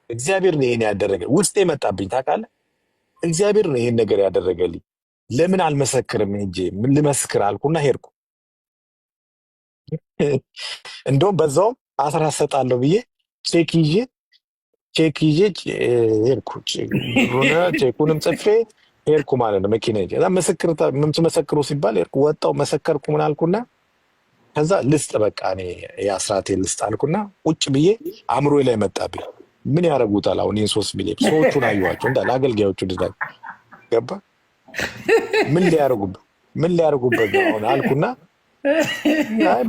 እግዚአብሔር ነው ይሄን ያደረገ። ውስጤ መጣብኝ ታውቃለህ? እግዚአብሔር ነው ይሄን ነገር ያደረገልኝ። ለምን አልመሰክርም? እንጂ ምን ልመስክር አልኩና ሄድኩ። እንደውም በዛውም 10 ሰጣለሁ ብዬ ቼክ ይዤ ሄድኩ። ቼኩንም ጽፌ ሄድኩ ማለት ነው። መኪና ይዤ የምትመሰክሩ ሲባል ሄድኩ። ወጣሁ፣ መሰከርኩ። ምን አልኩና ከዛ ልስጥ በቃ እኔ የአስራቴን ልስጥ አልኩና ቁጭ ብዬ አእምሮ ላይ መጣብኝ። ምን ያደርጉታል አሁን ይህን 3 ሚሊዮን? ሰዎቹን አየኋቸው እንዳለ አገልጋዮቹ ድዛል ገባ ምን ሊያደርጉበት አሁን አልኩና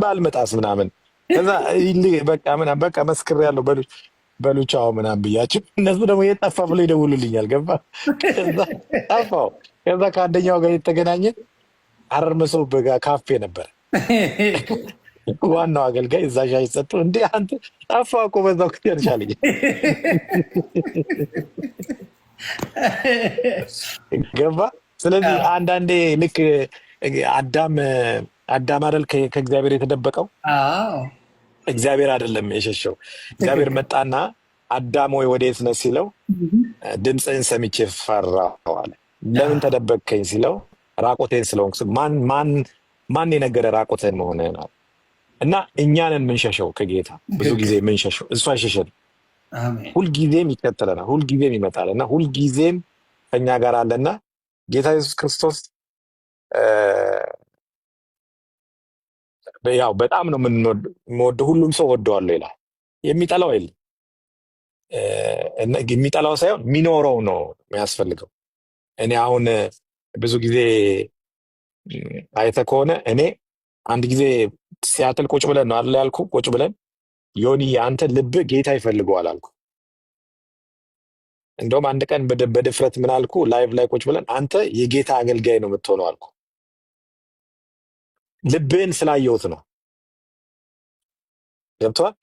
ባልመጣስ ምናምን ከዛ በቃ መስክር ያለው በሉቻው ምናምን ብያቸው እነሱ ደግሞ የጠፋ ብሎ ይደውሉልኛል። ገባ ከዛ ጠፋው። ከዛ ከአንደኛው ጋር የተገናኘን ሐረር መሶብ ካፌ ነበር። ዋናው አገልጋይ እዛ ሻይ ሰጡ። እንዴ አንተ ጠፋ እኮ በዛው ከተርሻለኝ ገባ። ስለዚህ አንዳንዴ ልክ አዳም አይደል ከእግዚአብሔር የተደበቀው? እግዚአብሔር አይደለም የሸሸው። እግዚአብሔር መጣና አዳም ወይ ወዴት ነህ ሲለው ድምፅህን ሰምቼ ፈራሁ አለ። ለምን ተደበቅከኝ ሲለው ራቆቴን ስለሆንኩ። ማን የነገረ ራቆቴን መሆንህን አለ። እና እኛንን የምንሸሸው ከጌታ ብዙ ጊዜ የምንሸሸው፣ እሱ አይሸሸንም። ሁልጊዜም ይከተለናል፣ ሁልጊዜም ይመጣል እና ሁልጊዜም ከኛ ጋር አለና ጌታ ኢየሱስ ክርስቶስ ያው በጣም ነው የምንወደው። ሁሉም ሰው ወደዋለሁ ይላል። የሚጠላው የለም። የሚጠላው ሳይሆን የሚኖረው ነው የሚያስፈልገው። እኔ አሁን ብዙ ጊዜ አይተህ ከሆነ እኔ አንድ ጊዜ ሲያትል ቁጭ ብለን ነው አይደል ያልኩህ? ቁጭ ብለን ዮኒ አንተ ልብ ጌታ ይፈልገዋል አልኩ። እንደውም አንድ ቀን በድፍረት ምን አልኩ? ላይቭ ላይ ቁጭ ብለን አንተ የጌታ አገልጋይ ነው የምትሆነው አልኩ። ልብህን ስላየሁት ነው። ገብቶሃል?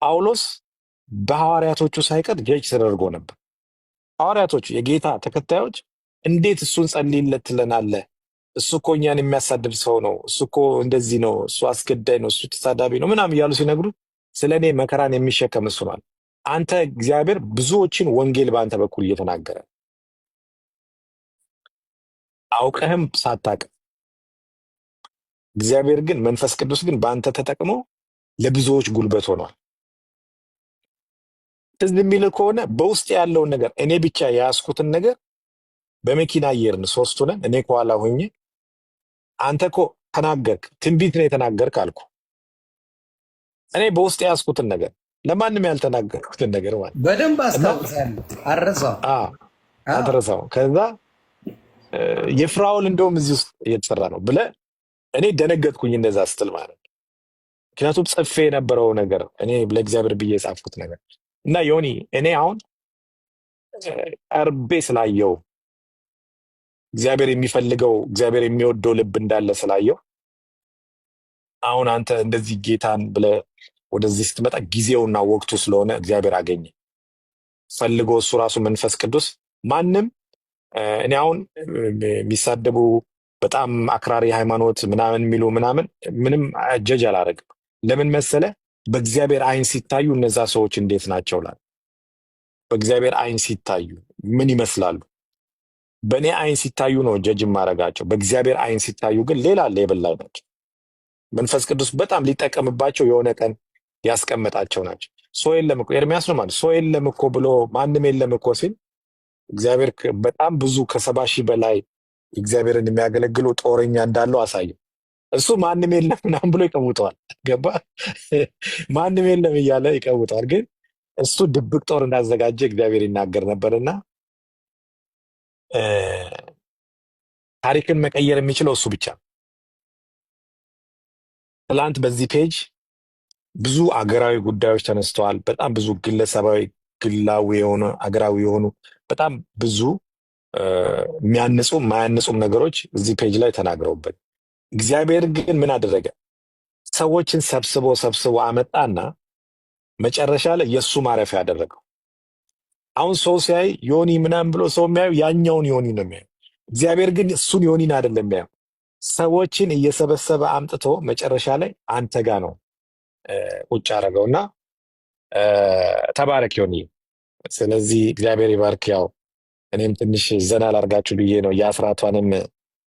ጳውሎስ በሐዋርያቶቹ ሳይቀር ጀጅ ተደርጎ ነበር። ሐዋርያቶቹ የጌታ ተከታዮች እንዴት እሱን ጸልይለት ትለናለህ? እሱ እኮ እኛን የሚያሳድድ ሰው ነው፣ እሱ እኮ እንደዚህ ነው፣ እሱ አስገዳይ ነው፣ እሱ ተሳዳቢ ነው ምናምን እያሉ ሲነግሩት ስለ እኔ መከራን የሚሸከም እሱ ነው። አንተ እግዚአብሔር ብዙዎችን ወንጌል በአንተ በኩል እየተናገረ አውቀህም ሳታውቅ፣ እግዚአብሔር ግን መንፈስ ቅዱስ ግን በአንተ ተጠቅሞ ለብዙዎች ጉልበት ሆኗል። ትዝ የሚልህ ከሆነ በውስጥ ያለውን ነገር እኔ ብቻ የያዝኩትን ነገር በመኪና እየሄድን 3 ሆነን እኔ ከኋላ ሆኜ አንተ እኮ ተናገርክ፣ ትንቢት ነው የተናገርክ አልኩ። እኔ በውስጥ የያዝኩትን ነገር ለማንም ያልተናገርኩትን ነገር ማለት በደንብ አስታውሳለሁ። አትረሳው። ከዛ የፍራውል እንደውም እዚህ ውስጥ እየተሰራ ነው ብለህ እኔ ደነገጥኩኝ እንደዛ ስትል ማለት ነው። ምክንያቱም ጽፌ የነበረው ነገር እኔ ለእግዚአብሔር ብዬ የጻፍኩት ነገር እና ዮኒ እኔ አሁን ቀርቤ ስላየው እግዚአብሔር የሚፈልገው እግዚአብሔር የሚወደው ልብ እንዳለ ስላየው አሁን አንተ እንደዚህ ጌታን ብለህ ወደዚህ ስትመጣ ጊዜውና ወቅቱ ስለሆነ እግዚአብሔር አገኘ ፈልጎ እሱ ራሱ መንፈስ ቅዱስ ማንም እኔ አሁን የሚሳደቡ በጣም አክራሪ ሃይማኖት ምናምን የሚሉ ምንም ጀጅ አላደርግም። ለምን መሰለ? በእግዚአብሔር አይን ሲታዩ እነዛ ሰዎች እንዴት ናቸው ላል በእግዚአብሔር አይን ሲታዩ ምን ይመስላሉ? በእኔ አይን ሲታዩ ነው ጀጅ ማረጋቸው። በእግዚአብሔር አይን ሲታዩ ግን ሌላ ሌብል ላይ ናቸው። መንፈስ ቅዱስ በጣም ሊጠቀምባቸው የሆነ ቀን ያስቀመጣቸው ናቸው። ሰው የለም እኮ ኤርሚያስ ነው ማለት ሰው የለም እኮ ብሎ ማንም የለም እኮ ሲል እግዚአብሔር በጣም ብዙ ከ70,000 በላይ እግዚአብሔርን የሚያገለግሉ ጦረኛ እንዳለው አሳየው። እሱ ማንም የለም ምናምን ብሎ ይቀውጠዋል። ገባ? ማንም የለም እያለ ይቀውጠዋል። ግን እሱ ድብቅ ጦር እንዳዘጋጀ እግዚአብሔር ይናገር ነበርና ታሪክን መቀየር የሚችለው እሱ ብቻ ነው። ትላንት በዚህ ፔጅ ብዙ አገራዊ ጉዳዮች ተነስተዋል። በጣም ብዙ ግለሰባዊ ግላዊ የሆኑ አገራዊ የሆኑ በጣም ብዙ የሚያንጹ ማያንጹም ነገሮች እዚህ ፔጅ ላይ ተናግረውበት እግዚአብሔር ግን ምን አደረገ? ሰዎችን ሰብስቦ አመጣና መጨረሻ ላይ የሱ ማረፊያ ያደረገው። አሁን ሰው ሲያይ ዮኒ ምናምን ብሎ ሰው የሚያዩ ያኛውን ዮኒ ነው የሚያዩ። እግዚአብሔር ግን እሱን ዮኒን አይደለም የሚያዩ። ሰዎችን እየሰበሰበ አምጥቶ መጨረሻ ላይ አንተ ጋር ነው ቁጭ አደረገውና ተባረክ ዮኒ። ስለዚህ እግዚአብሔር ይባርክ። ያው እኔም ትንሽ ዘና ላርጋችሁ ብዬ ነው የአስራቷንም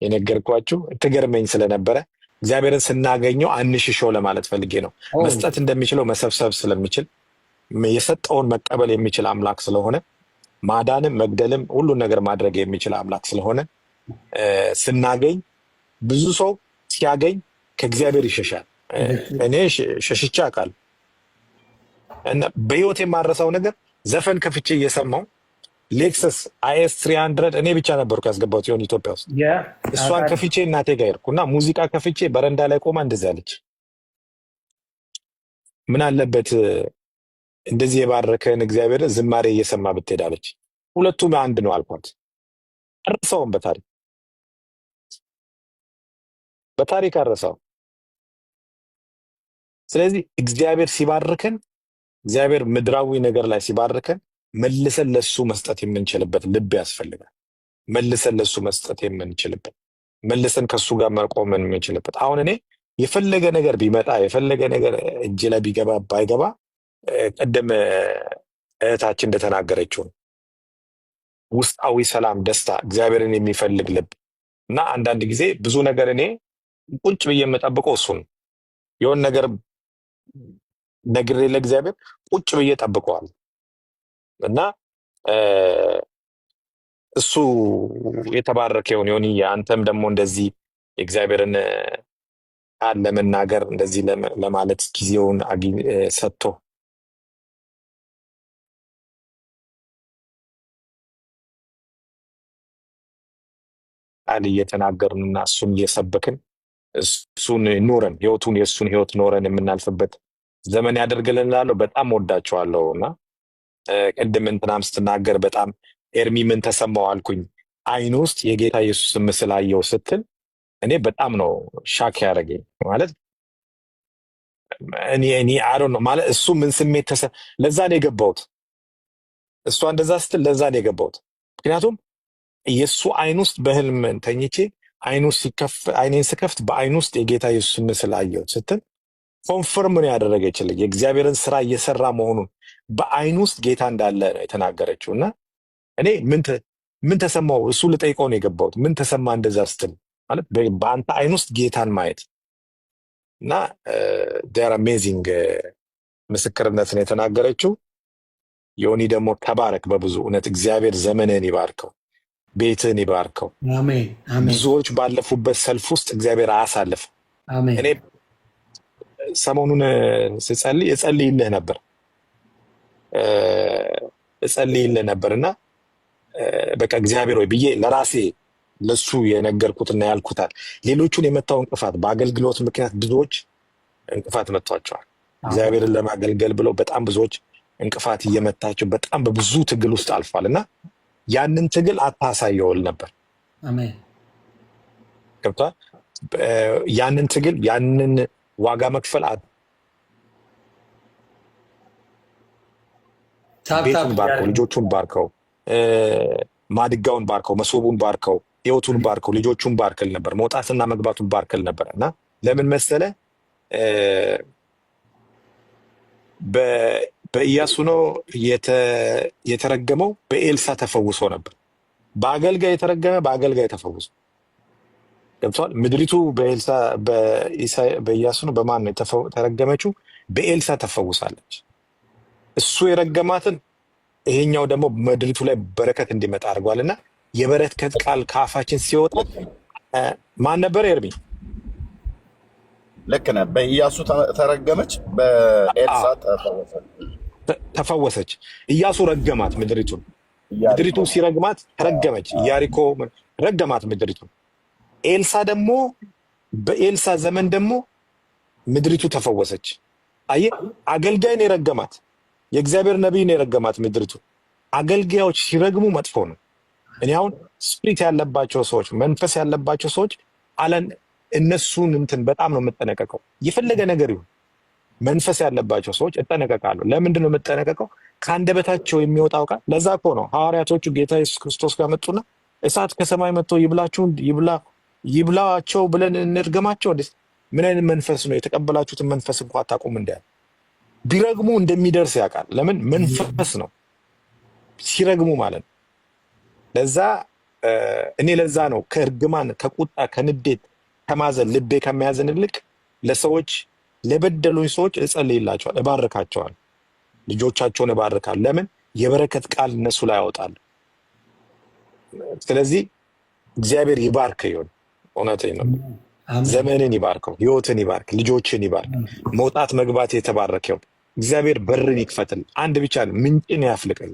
የነገርኳችሁ። ትገርመኝ ስለነበረ እግዚአብሔርን ስናገኘው አንሽሾው ለማለት ፈልጌ ነው። መስጠት እንደሚችለው መሰብሰብ ስለሚችል የሰጠውን መቀበል የሚችል አምላክ ስለሆነ ማዳንም መግደልም ሁሉን ነገር ማድረግ የሚችል አምላክ ስለሆነ ስናገኝ ብዙ ሰው ሲያገኝ ከእግዚአብሔር ይሸሻል። እኔ ሸሽቼ አውቃለሁ እና በህይወት የማረሳው ነገር ዘፈን ከፍቼ እየሰማው ሌክሰስ አይኤስ 300 እኔ ብቻ ነበርኩ ያስገባሁት ሲሆን ኢትዮጵያ ውስጥ እሷን ከፍቼ እናቴ ጋር ሄድኩና ሙዚቃ ከፍቼ በረንዳ ላይ ቆማ እንደዚህ አለች፣ ምን አለበት እንደዚህ የባረከን እግዚአብሔር ዝማሬ እየሰማ ብትሄዳለች። ሁለቱም አንድ ነው አልኳት። አረሳውም በታሪክ አረሳው። ስለዚህ እግዚአብሔር ሲባርከን እግዚአብሔር ምድራዊ ነገር ላይ ሲባርከን መልሰን ለሱ መስጠት የምንችልበት ልብ ያስፈልጋል። መልሰን ለሱ መስጠት የምንችልበት መልሰን ከሱ ጋር መቆም የምንችልበት። አሁን እኔ የፈለገ ነገር ቢመጣ የፈለገ ነገር እጅ ላይ ቢገባ ባይገባ ቀደም እህታችን እንደተናገረችው ውስጣዊ ሰላም፣ ደስታ፣ እግዚአብሔርን የሚፈልግ ልብ እና አንዳንድ ጊዜ ብዙ ነገር እኔ ቁጭ ብዬ የምጠብቀው እሱ ነው። የሆነ ነገር ነግሬ ለእግዚአብሔር ቁጭ ብዬ ጠብቀዋል እና እሱ የተባረከ ይሁን። አንተም ደግሞ እንደዚህ የእግዚአብሔርን ቃል ለመናገር እንደዚህ ለማለት ጊዜውን ሰጥቶ ቃል እየተናገርንና እሱን እየሰበክን እሱን ኖረን የእሱን ህይወት ኖረን የምናልፍበት ዘመን ያደርግልን እላለሁ። በጣም ወዳቸዋለሁ እና ቅድም እንትናም ስትናገር በጣም ኤርሚ ምን ተሰማው አልኩኝ። አይኑ ውስጥ የጌታ ኢየሱስ ምስል አየው ስትል እኔ በጣም ነው ሻክ ያደረገኝ። ማለት እኔ አሮ ነው ማለት እሱ ምን ስሜት ለዛ ነው የገባሁት። እሷ እንደዛ ስትል ለዛ ነው የገባሁት። ምክንያቱም የእሱ አይን ውስጥ በህልም ተኝቼ አይኔን ስከፍት በአይኑ ውስጥ የጌታ ኢየሱስ ምስል አየው ስትል ኮንፈርም ነው ያደረገችልኝ የእግዚአብሔርን ስራ እየሰራ መሆኑን በአይኑ ውስጥ ጌታ እንዳለ ነው የተናገረችው። እና እኔ ምን ተሰማው እሱ ልጠይቀው ነው የገባሁት። ምን ተሰማ እንደዛ ስትል ማለት በአንተ አይን ውስጥ ጌታን ማየት እና ዴር አሜዚንግ ምስክርነት ነው የተናገረችው። ዮኒ ደግሞ ተባረክ በብዙ እውነት እግዚአብሔር ዘመንህን ይባርከው፣ ቤትህን ይባርከው። ብዙዎች ባለፉበት ሰልፍ ውስጥ እግዚአብሔር አያሳልፍ። እኔ ሰሞኑን እጸልይልህ ነበር እና በቃ እግዚአብሔር ሆይ ብዬ ለራሴ ለሱ የነገርኩትና ያልኩታል። ሌሎቹን የመታው እንቅፋት በአገልግሎት ምክንያት ብዙዎች እንቅፋት መጥቷቸዋል። እግዚአብሔርን ለማገልገል ብለው በጣም ብዙዎች እንቅፋት እየመታቸው በጣም በብዙ ትግል ውስጥ አልፏል እና ያንን ትግል አታሳየውል ነበር። አሜን። ገብቷል። ያንን ትግል ያንን ዋጋ መክፈል ቤቱን ባርከው፣ ልጆቹን ባርከው፣ ማድጋውን ባርከው፣ መሶቡን ባርከው፣ ህይወቱን ባርከው፣ ልጆቹን ባርክል ነበር። መውጣትና መግባቱን ባርክል ነበር። እና ለምን መሰለ በኢያሱ ነው የተረገመው፣ በኤልሳ ተፈውሶ ነበር። በአገልጋይ የተረገመ በአገልጋይ ተፈውሶ ገብቷል። ምድሪቱ በኢያሱ ነው በማን ነው የተረገመችው? በኤልሳ ተፈውሳለች። እሱ የረገማትን ይሄኛው ደግሞ ምድሪቱ ላይ በረከት እንዲመጣ አድርጓልና የበረከት ቃል ከአፋችን ሲወጣ ማን ነበር? ኤርሚ ልክ ነህ። በኢያሱ ተረገመች፣ በኤልሳ ተፈወሰች። ኢያሱ ረገማት ምድሪቱን። ምድሪቱን ሲረግማት ተረገመች። ኢያሪኮ ረገማት ምድሪቱን። ኤልሳ ደግሞ በኤልሳ ዘመን ደግሞ ምድሪቱ ተፈወሰች። አየህ፣ አገልጋይን የረገማት የእግዚአብሔር ነቢይን የረገማት ምድሪቱ። አገልጋዮች ሲረግሙ መጥፎ ነው። እኔ አሁን ስፒሪት ያለባቸው ሰዎች፣ መንፈስ ያለባቸው ሰዎች አለን እነሱን እንትን በጣም ነው የምጠነቀቀው። የፈለገ ነገር ይሁን መንፈስ ያለባቸው ሰዎች እጠነቀቃለሁ። ለምንድን ነው የምጠነቀቀው? ከአንደበታቸው የሚወጣው ቃል። ለዛ እኮ ነው ሐዋርያቶቹ ጌታ ኢየሱስ ክርስቶስ ጋር መጡና እሳት ከሰማይ መጥቶ ይብላቸው ብለን እንርገማቸው? ምን አይነት መንፈስ ነው? የተቀበላችሁትን መንፈስ እንኳ አታውቁም እንዳለ። ቢረግሙ እንደሚደርስ ያውቃል። ለምን? መንፈስ ነው ሲረግሙ ማለት ነው። ለዛ እኔ ለዛ ነው ከእርግማን፣ ከቁጣ፣ ከንዴት፣ ከማዘን ልቤ ከሚያዘን ይልቅ ለሰዎች ለበደሉኝ ሰዎች እጸልይላቸዋል፣ እባርካቸዋል፣ ልጆቻቸውን እባርካል። ለምን? የበረከት ቃል እነሱ ላይ ያወጣል። ስለዚህ እግዚአብሔር ይባርክ ይሆን። እውነቴን ነው። ዘመንን ይባርከው፣ ህይወትን ይባርክ፣ ልጆችን ይባርክ፣ መውጣት መግባት የተባረከ ይሁን። እግዚአብሔር በርን ይክፈትል። አንድ ብቻ ነው፣ ምንጭን ያፍልቅል።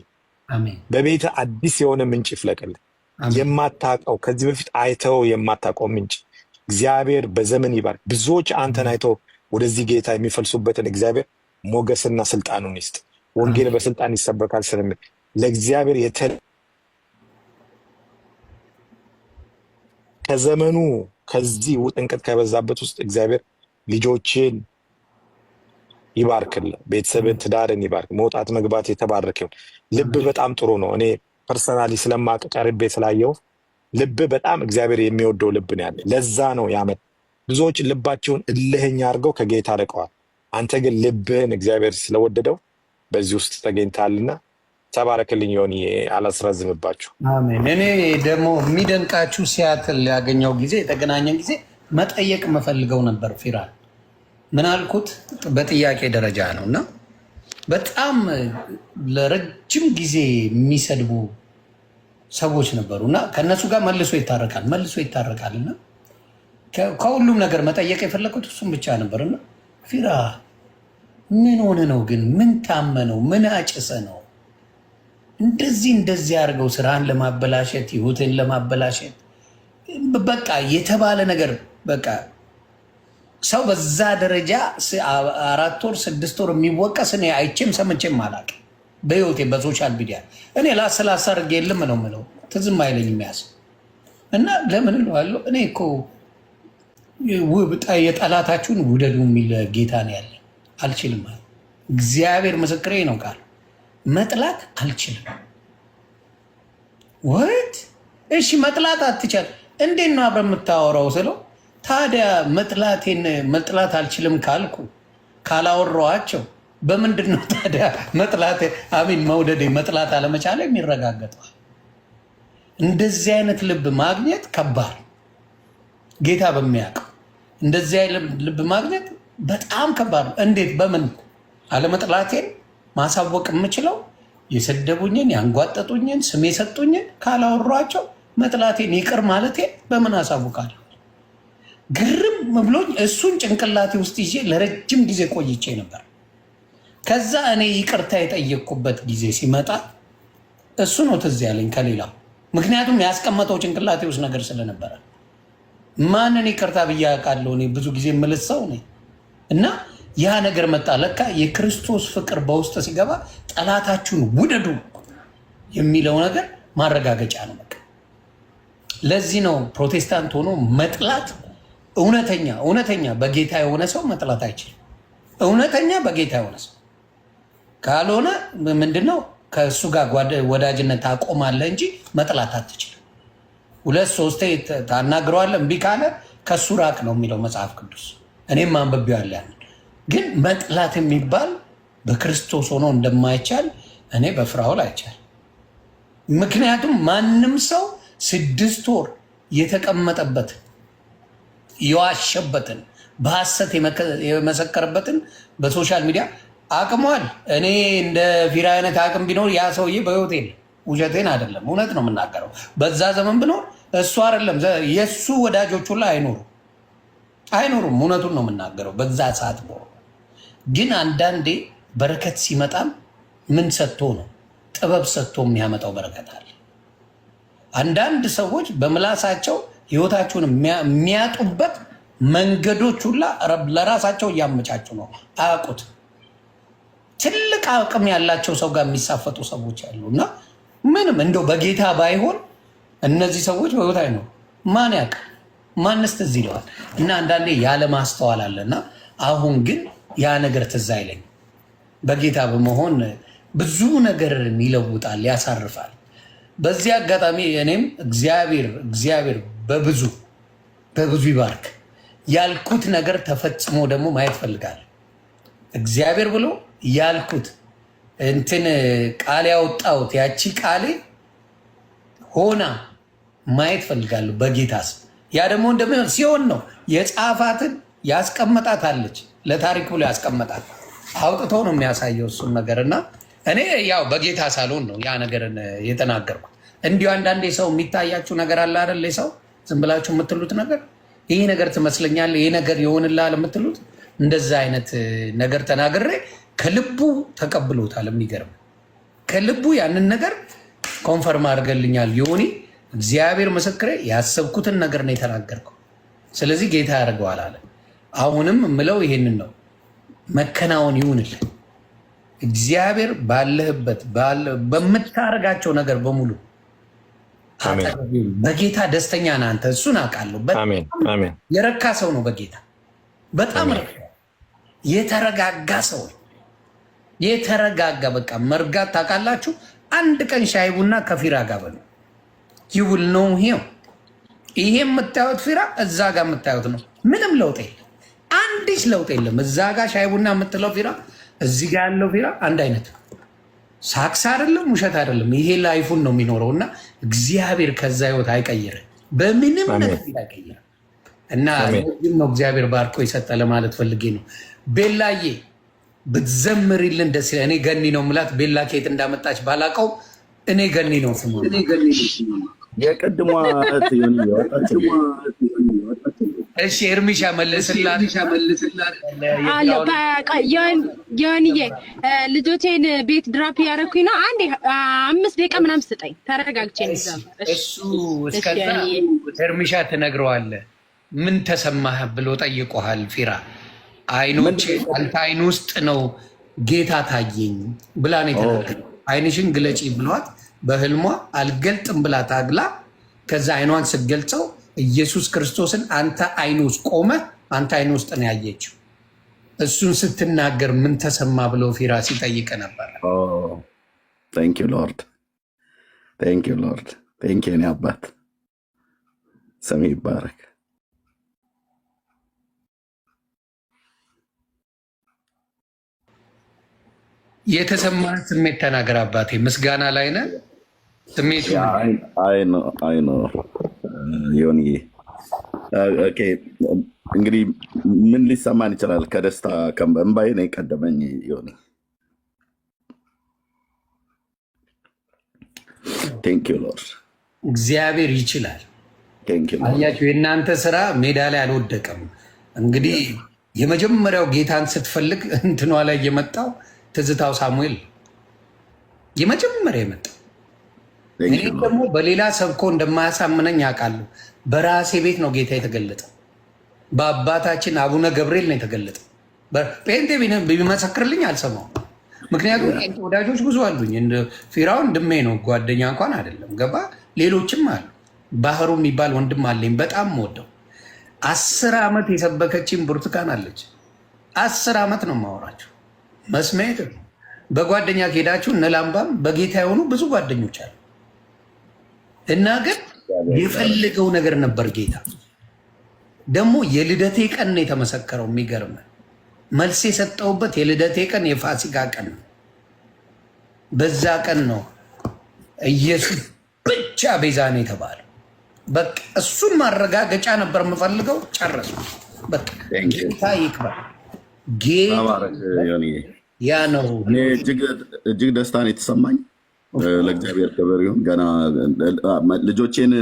በቤተ አዲስ የሆነ ምንጭ ይፍለቅል። የማታውቀው ከዚህ በፊት አይተው የማታውቀው ምንጭ እግዚአብሔር በዘመን ይባርክ። ብዙዎች አንተን አይተው ወደዚህ ጌታ የሚፈልሱበትን እግዚአብሔር ሞገስና ስልጣኑን ይስጥ። ወንጌል በስልጣን ይሰበካል ስለሚል ለእግዚአብሔር ከዘመኑ ከዚህ ውጥንቅጥ ከበዛበት ውስጥ እግዚአብሔር ልጆችን ይባርክል፣ ቤተሰብን፣ ትዳርን ይባርክ። መውጣት መግባት የተባረከ ይሁን። ልብ በጣም ጥሩ ነው። እኔ ፐርሰናሊ ስለማቅ ቀርቤ ስላየው ልብ በጣም እግዚአብሔር የሚወደው ልብ ነው ያለ። ለዛ ነው ያመጣ። ብዙዎች ልባቸውን እልህኛ አድርገው ከጌታ ርቀዋል። አንተ ግን ልብህን እግዚአብሔር ስለወደደው በዚህ ውስጥ ተገኝታልና ተባረክልኝ። ሆን አላስረዝምባችሁ። አሜን። እኔ ደግሞ የሚደንቃችሁ ሲያትል ያገኘው ጊዜ የተገናኘን ጊዜ መጠየቅ መፈልገው ነበር ፊራን። ምን አልኩት? በጥያቄ ደረጃ ነው እና በጣም ለረጅም ጊዜ የሚሰድቡ ሰዎች ነበሩ እና ከእነሱ ጋር መልሶ ይታረቃል እና ከሁሉም ነገር መጠየቅ የፈለግኩት እሱም ብቻ ነበር እና ፊራ ምን ሆነ ነው ግን? ምን ታመ ነው? ምን አጭሰ ነው እንደዚህ አድርገው ስራን ለማበላሸት ህይወትን ለማበላሸት በቃ የተባለ ነገር በቃ ሰው በዛ ደረጃ 4 ወር 6 ወር የሚወቀስ እኔ አይቼም ሰምቼም አላውቅም በህይወቴ በሶሻል ሚዲያ። እኔ ላስላሳ አድርጌ የለም ነው የምለው፣ ትዝም አይለኝም ያስ እና ለምን እለዋለሁ። እኔ እኮ የጠላታችሁን ውደዱ የሚል ጌታ ነው ያለ። አልችልም ማለት እግዚአብሔር ምስክሬ ነው ቃል መጥላት አልችልም። ወይት እሺ መጥላት አትችል እንዴት ነው አብረን የምታወራው ስለው፣ ታዲያ መጥላት አልችልም ካልኩ ካላወራኋቸው በምንድን ነው ታዲያ መጥላት መውደዴ መጥላት አለመቻለ የሚረጋገጠዋል? እንደዚህ አይነት ልብ ማግኘት ከባድ፣ ጌታ በሚያውቀው እንደዚህ አይነት ልብ ማግኘት በጣም ከባድ ነው። እንዴት በምን አለመጥላቴን ማሳወቅ የምችለው የሰደቡኝን ያንጓጠጡኝን ስም የሰጡኝን ካላወሯቸው መጥላቴን ይቅር ማለቴን በምን አሳውቃለሁ? ግርም ብሎኝ እሱን ጭንቅላቴ ውስጥ ይዤ ለረጅም ጊዜ ቆይቼ ነበር። ከዛ እኔ ይቅርታ የጠየቅኩበት ጊዜ ሲመጣ እሱ ነው ትዝ ያለኝ ከሌላው። ምክንያቱም ያስቀመጠው ጭንቅላቴ ውስጥ ነገር ስለነበረ ማንን ይቅርታ ብዬ አውቃለሁ? እኔ ብዙ ጊዜ የምልሰው ነኝ እና ያ ነገር መጣ። ለካ የክርስቶስ ፍቅር በውስጥ ሲገባ ጠላታችሁን ውደዱ የሚለው ነገር ማረጋገጫ ነው። በቃ ለዚህ ነው ፕሮቴስታንት ሆኖ መጥላት እውነተኛ በጌታ የሆነ ሰው መጥላት አይችልም። እውነተኛ በጌታ የሆነ ሰው ካልሆነ ምንድነው ከእሱ ጋር ወዳጅነት ታቆማለህ እንጂ መጥላት አትችልም። 2-3 ታናግረዋለህ፣ እምቢ ካለ ከእሱ ራቅ ነው የሚለው መጽሐፍ ቅዱስ። እኔም አንብቤዋለሁ ያንን። ግን መጥላት የሚባል በክርስቶስ ሆኖ እንደማይቻል እኔ በፍራኦል አይቻል። ምክንያቱም ማንም ሰው 6 ወር የተቀመጠበትን የዋሸበትን በሐሰት የመሰከረበትን በሶሻል ሚዲያ አቅሟል። እኔ እንደ ፊራ አይነት አቅም ቢኖር ያ ሰውዬ በህይወት የለም። ውሸቴን አይደለም፣ እውነት ነው የምናገረው። በዛ ዘመን ብኖር እሱ አይደለም የእሱ ወዳጆቹ ላይ አይኖሩም። እውነቱን ነው የምናገረው። በዛ ሰዓት ግን አንዳንዴ በረከት ሲመጣም ምን ሰጥቶ ነው? ጥበብ ሰጥቶ የሚያመጣው በረከት አለ። አንዳንድ ሰዎች በምላሳቸው ህይወታቸውን የሚያጡበት መንገዶች ሁላ ለራሳቸው እያመቻቹ ነው፣ አያውቁት። ትልቅ አቅም ያላቸው ሰው ጋር የሚሳፈጡ ሰዎች አሉ እና ምንም እንደው በጌታ ባይሆን እነዚህ ሰዎች በህይወት አይኖሩ። ማን ያውቅ? ማንስ ትዝ ይለዋል? እና አንዳንዴ ያለ ማስተዋል አለና አሁን ግን ያ ነገር ትዝ አይለኝ። በጌታ በመሆን ብዙ ነገርን ይለውጣል፣ ያሳርፋል። በዚህ አጋጣሚ እኔም እግዚአብሔር በብዙ ይባርክ። ያልኩት ነገር ተፈጽሞ ደግሞ ማየት ፈልጋለሁ። እግዚአብሔር ብሎ ያልኩት ቃል ያወጣሁት ያቺ ቃሌ ሆና ማየት ፈልጋለሁ በጌታ ስም። ያ ደግሞ እንደሚሆን ሲሆን ነው የጻፋትን ያስቀመጣት አለች፣ ለታሪክ ብሎ ያስቀመጣት አውጥቶ ነው የሚያሳየው እሱን ነገር። እና እኔ ያው በጌታ ሳልሆን ነው ያ ነገርን የተናገርኩት። እንዲሁ አንዳንዴ ሰው የሚታያችሁ ነገር አለ አይደል? ሰው ዝም ብላችሁ የምትሉት ነገር ይሄ ነገር ትመስለኛለህ፣ ይሄ ነገር ይሆንልሃል የምትሉት እንደዛ አይነት ነገር ተናግሬ ከልቡ ተቀብሎታል። የሚገርም ከልቡ ያንን ነገር ኮንፈርም አድርገልኛል። ዮኒ እግዚአብሔር ምስክሬ፣ ያሰብኩትን ነገር ነው የተናገርከው። ስለዚህ ጌታ ያደርገዋል አለ። አሁንም የምለው ይሄንን ነው፣ መከናወን ይሁንልህ። እግዚአብሔር ባለህበት በምታደርጋቸው ነገር በሙሉ በጌታ ደስተኛ ነህ አንተ። እሱን አውቃለሁ። የረካ ሰው ነው በጌታ በጣም የተረጋጋ ሰው፣ የተረጋጋ በቃ መርጋት ታውቃላችሁ። አንድ ቀን ሻይ ቡና ከፊራ ጋር በሉ ይውል ነው። ይሄ የምታዩት ፊራ እዛ ጋር የምታዩት ነው። ምንም ለውጥ የለም፣ አንዲት ለውጥ የለም። እዛ ጋር ሻይ ቡና የምትለው ፊራ፣ እዚህ ጋር ያለው ፊራ አንድ አይነት ነው። ሳክስ አይደለም፣ ውሸት አይደለም። ይሄ ላይፉን ነው የሚኖረው እና እግዚአብሔር ከዛ ህይወት አይቀይርም፣ በምንም ነገር አይቀይርም። እና ነው እግዚአብሔር ባርኮ የሰጠ ለማለት ፈልጌ ነው። ቤላዬ ብትዘምሪልን ደስ ይላል። እኔ ገኒ ነው የምላት። ቤላ ኬት እንዳመጣች ባላቀው እኔ ገኒ ነው ስሙ። የቅድሟ እሺ ኤርሚሻ መልስላት ዮኒዬ ልጆቼን ቤት ድራፕ ያደረኩኝ ነው። አንዴ 5 ደቂቃ ምናምን ስጠኝ ተረጋግቼ። እሱ እስከዛ ኤርሚሻ ትነግረዋለህ። ምን ተሰማህ ብሎ ጠይቆሃል ፊራ። አይኖች አንተ አይን ውስጥ ነው ጌታ ታየኝ ብላ ነው የተናገረው። አይንሽን ግለጪ ብሏት በህልሟ አልገልጥም ብላ ታግላ፣ ከዛ አይኗን ስትገልጸው ኢየሱስ ክርስቶስን አንተ አይን ውስጥ ቆመ፣ አንተ አይን ውስጥ ነው ያየችው። እሱን ስትናገር ምን ተሰማ ብሎ ፊራ ሲጠይቅ ነበር። ታንክ ዩ ሎርድ፣ ታንክ ዩ ሎርድ፣ ታንክ ዩ አባት፣ ስም ይባረክ። የተሰማህን ስሜት ተናገር አባቴ። ምስጋና ላይ ነህ። ስሜቱ አይ ነው ዮኒ። እንግዲህ ምን ሊሰማን ይችላል? ከደስታ ከእንባዬ ነው የቀደመኝ ዮኒ። ቴንክ ዩ ሎርድ። እግዚአብሔር ይችላል። አያችሁ፣ የእናንተ ስራ ሜዳ ላይ አልወደቀም። እንግዲህ የመጀመሪያው ጌታን ስትፈልግ እንትኗ ላይ የመጣው ትዝታው ሳሙኤል የመጀመሪያ የመጣው። እኔ ደግሞ በሌላ ሰብኮ እንደማያሳምነኝ ያውቃለሁ። በራሴ ቤት ነው ጌታ የተገለጠው። በአባታችን አቡነ ገብርኤል ነው የተገለጠው። ጴንጤ ቢመሰክርልኝ አልሰማው። ምክንያቱም ጴንጤ ወዳጆች ብዙ አሉኝ። ፊራውን ድሜ ነው ጓደኛ እንኳን አይደለም፣ ገባ። ሌሎችም አሉ። ባህሩ የሚባል ወንድም አለኝ በጣም ወደው 10 ዓመት የሰበከችኝ ብርቱካን አለች። 10 ዓመት ነው የማወራቸው። መስሜት በጓደኛ ከሄዳችሁ እነ ላምባም በጌታ የሆኑ ብዙ ጓደኞች አሉ እና ግን የፈለገው ነገር ነበር ጌታ። ደግሞ የልደቴ ቀን ነው የተመሰከረው። የሚገርም መልስ የሰጠውበት የልደቴ ቀን የፋሲካ ቀን ነው። በዛ ቀን ነው ኢየሱስ ብቻ ቤዛ ነው የተባለው። በቃ እሱን ማረጋገጫ ነበር የምፈልገው። ጨረሱ። በቃ ጌታ ይክበር። ያ ነው እጅግ ደስታን የተሰማኝ። ለእግዚአብሔር ክብር ይሁን። ገና ልጆቼን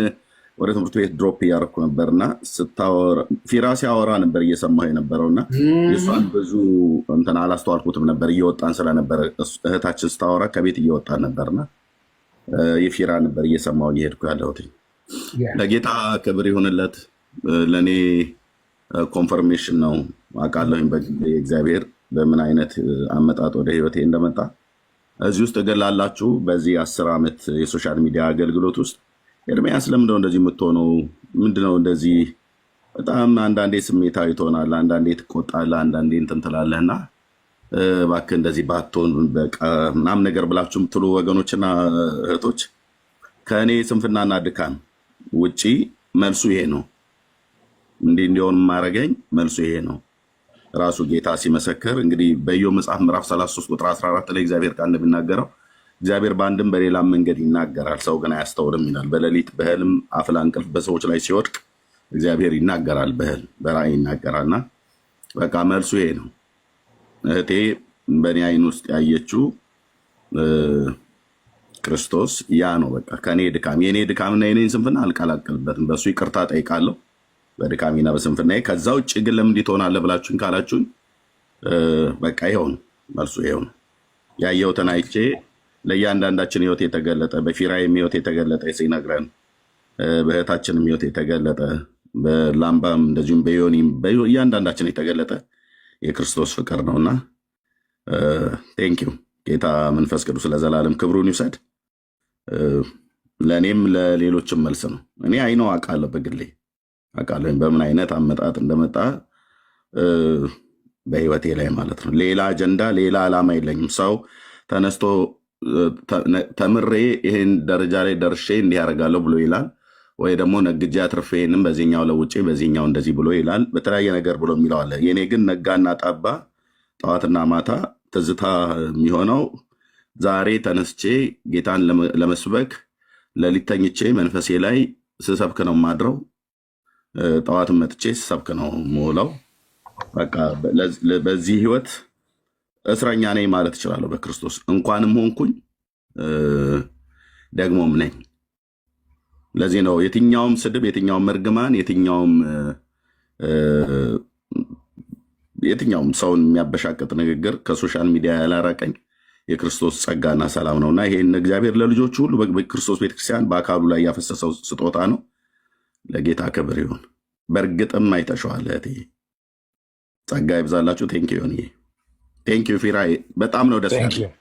ወደ ትምህርት ቤት ድሮፕ እያደረኩ ነበርና ፊራ ሲያወራ ነበር እየሰማሁ የነበረውና የእሷን ብዙ እንትን አላስተዋልኩትም ነበር። እየወጣን ስለነበረ እህታችን ስታወራ ከቤት እየወጣን ነበርና የፊራ ነበር እየሰማሁ እየሄድኩ ያለሁት። ለጌታ ክብር ይሁንለት። ለእኔ ኮንፈርሜሽን ነው አውቃለሁኝ እግዚአብሔር በምን አይነት አመጣጥ ወደ ህይወቴ እንደመጣ። እዚህ ውስጥ እገላላችሁ በዚህ 10 ዓመት የሶሻል ሚዲያ አገልግሎት ውስጥ ኤርሚያስ ለምንድነው እንደዚህ የምትሆነው? ምንድነው እንደዚህ? በጣም አንዳንዴ ስሜታዊ ትሆናለህ፣ አንዳንዴ ትቆጣለህ፣ አንዳንዴ እንትን ትላለህና እባክህ እንደዚህ ባትሆን በቃ ምናምን ነገር ብላችሁ የምትሉ ወገኖችና እህቶች ከእኔ ስንፍናና ድካም ውጪ መልሱ ይሄ ነው። እንዲህ እንዲሆን የማደርገኝ መልሱ ይሄ ነው። ራሱ ጌታ ሲመሰክር እንግዲህ በኢዮብ መጽሐፍ ምዕራፍ 33 ቁጥር 14 ላይ እግዚአብሔር ቃል እንደሚናገረው እግዚአብሔር በአንድም በሌላም መንገድ ይናገራል፣ ሰው ግን አያስተውልም ይላል። በሌሊት በህልም አፍላ እንቅልፍ በሰዎች ላይ ሲወድቅ እግዚአብሔር ይናገራል፣ በህልም በራእይ ይናገራልና በቃ መልሱ ይሄ ነው። እህቴ በእኔ አይን ውስጥ ያየችው ክርስቶስ ያ ነው። በቃ ከኔ ድካም የኔ ድካምና የኔን ስንፍና አልቀላቀልበትም። በሱ ይቅርታ ጠይቃለሁ በድካሚና በስንፍናዬ። ከዛ ውጭ ግን ለምን እንዲህ ትሆናለህ ብላችሁኝ ካላችሁኝ በቃ ይኸው ነው መልሱ፣ ይኸው ነው። ያየሁትን አይቼ ለእያንዳንዳችን ህይወት የተገለጠ በፊራይም ህይወት የተገለጠ ሲነግረን፣ በእህታችንም ህይወት የተገለጠ በላምባም እንደዚሁም በዮኒም እያንዳንዳችን የተገለጠ የክርስቶስ ፍቅር ነውና ቴንኪው። ጌታ መንፈስ ቅዱስ ለዘላለም ክብሩን ይውሰድ። ለእኔም ለሌሎችም መልስ ነው። እኔ አይነው አውቃለሁ፣ በግሌ አውቃለሁ በምን አይነት አመጣጥ እንደመጣ በህይወቴ ላይ ማለት ነው። ሌላ አጀንዳ ሌላ ዓላማ የለኝም። ሰው ተነስቶ ተምሬ ይሄን ደረጃ ላይ ደርሼ እንዲህ ያደርጋለሁ ብሎ ይላል፣ ወይ ደግሞ ነግጄ አትርፌ ይሄንም በዚህኛው ለውጬ በዚህኛው እንደዚህ ብሎ ይላል፣ በተለያየ ነገር ብሎ የሚለው አለ። የኔ ግን ነጋና ጠባ ጠዋትና ማታ ትዝታ የሚሆነው ዛሬ ተነስቼ ጌታን ለመስበክ ሌሊት ተኝቼ መንፈሴ ላይ ስሰብክ ነው ማድረው፣ ጠዋትም መጥቼ ስሰብክ ነው የምውለው። በቃ በዚህ ህይወት እስረኛ ነኝ ማለት እችላለሁ በክርስቶስ። እንኳንም ሆንኩኝ ደግሞም ነኝ። ለዚህ ነው የትኛውም ስድብ፣ የትኛውም እርግማን፣ የትኛውም ሰውን የሚያበሻቅጥ ንግግር ከሶሻል ሚዲያ ያላራቀኝ የክርስቶስ ጸጋና ሰላም ነውና ይሄን እግዚአብሔር ለልጆቹ ሁሉ በክርስቶስ ቤተክርስቲያን በአካሉ ላይ ያፈሰሰው ስጦታ ነው። ለጌታ ክብር ይሁን። በእርግጥም አይተሸዋል። ጸጋ ይብዛላችሁ። ቴንኪዩ ፊራይ፣ በጣም ነው ደስ ያለኝ።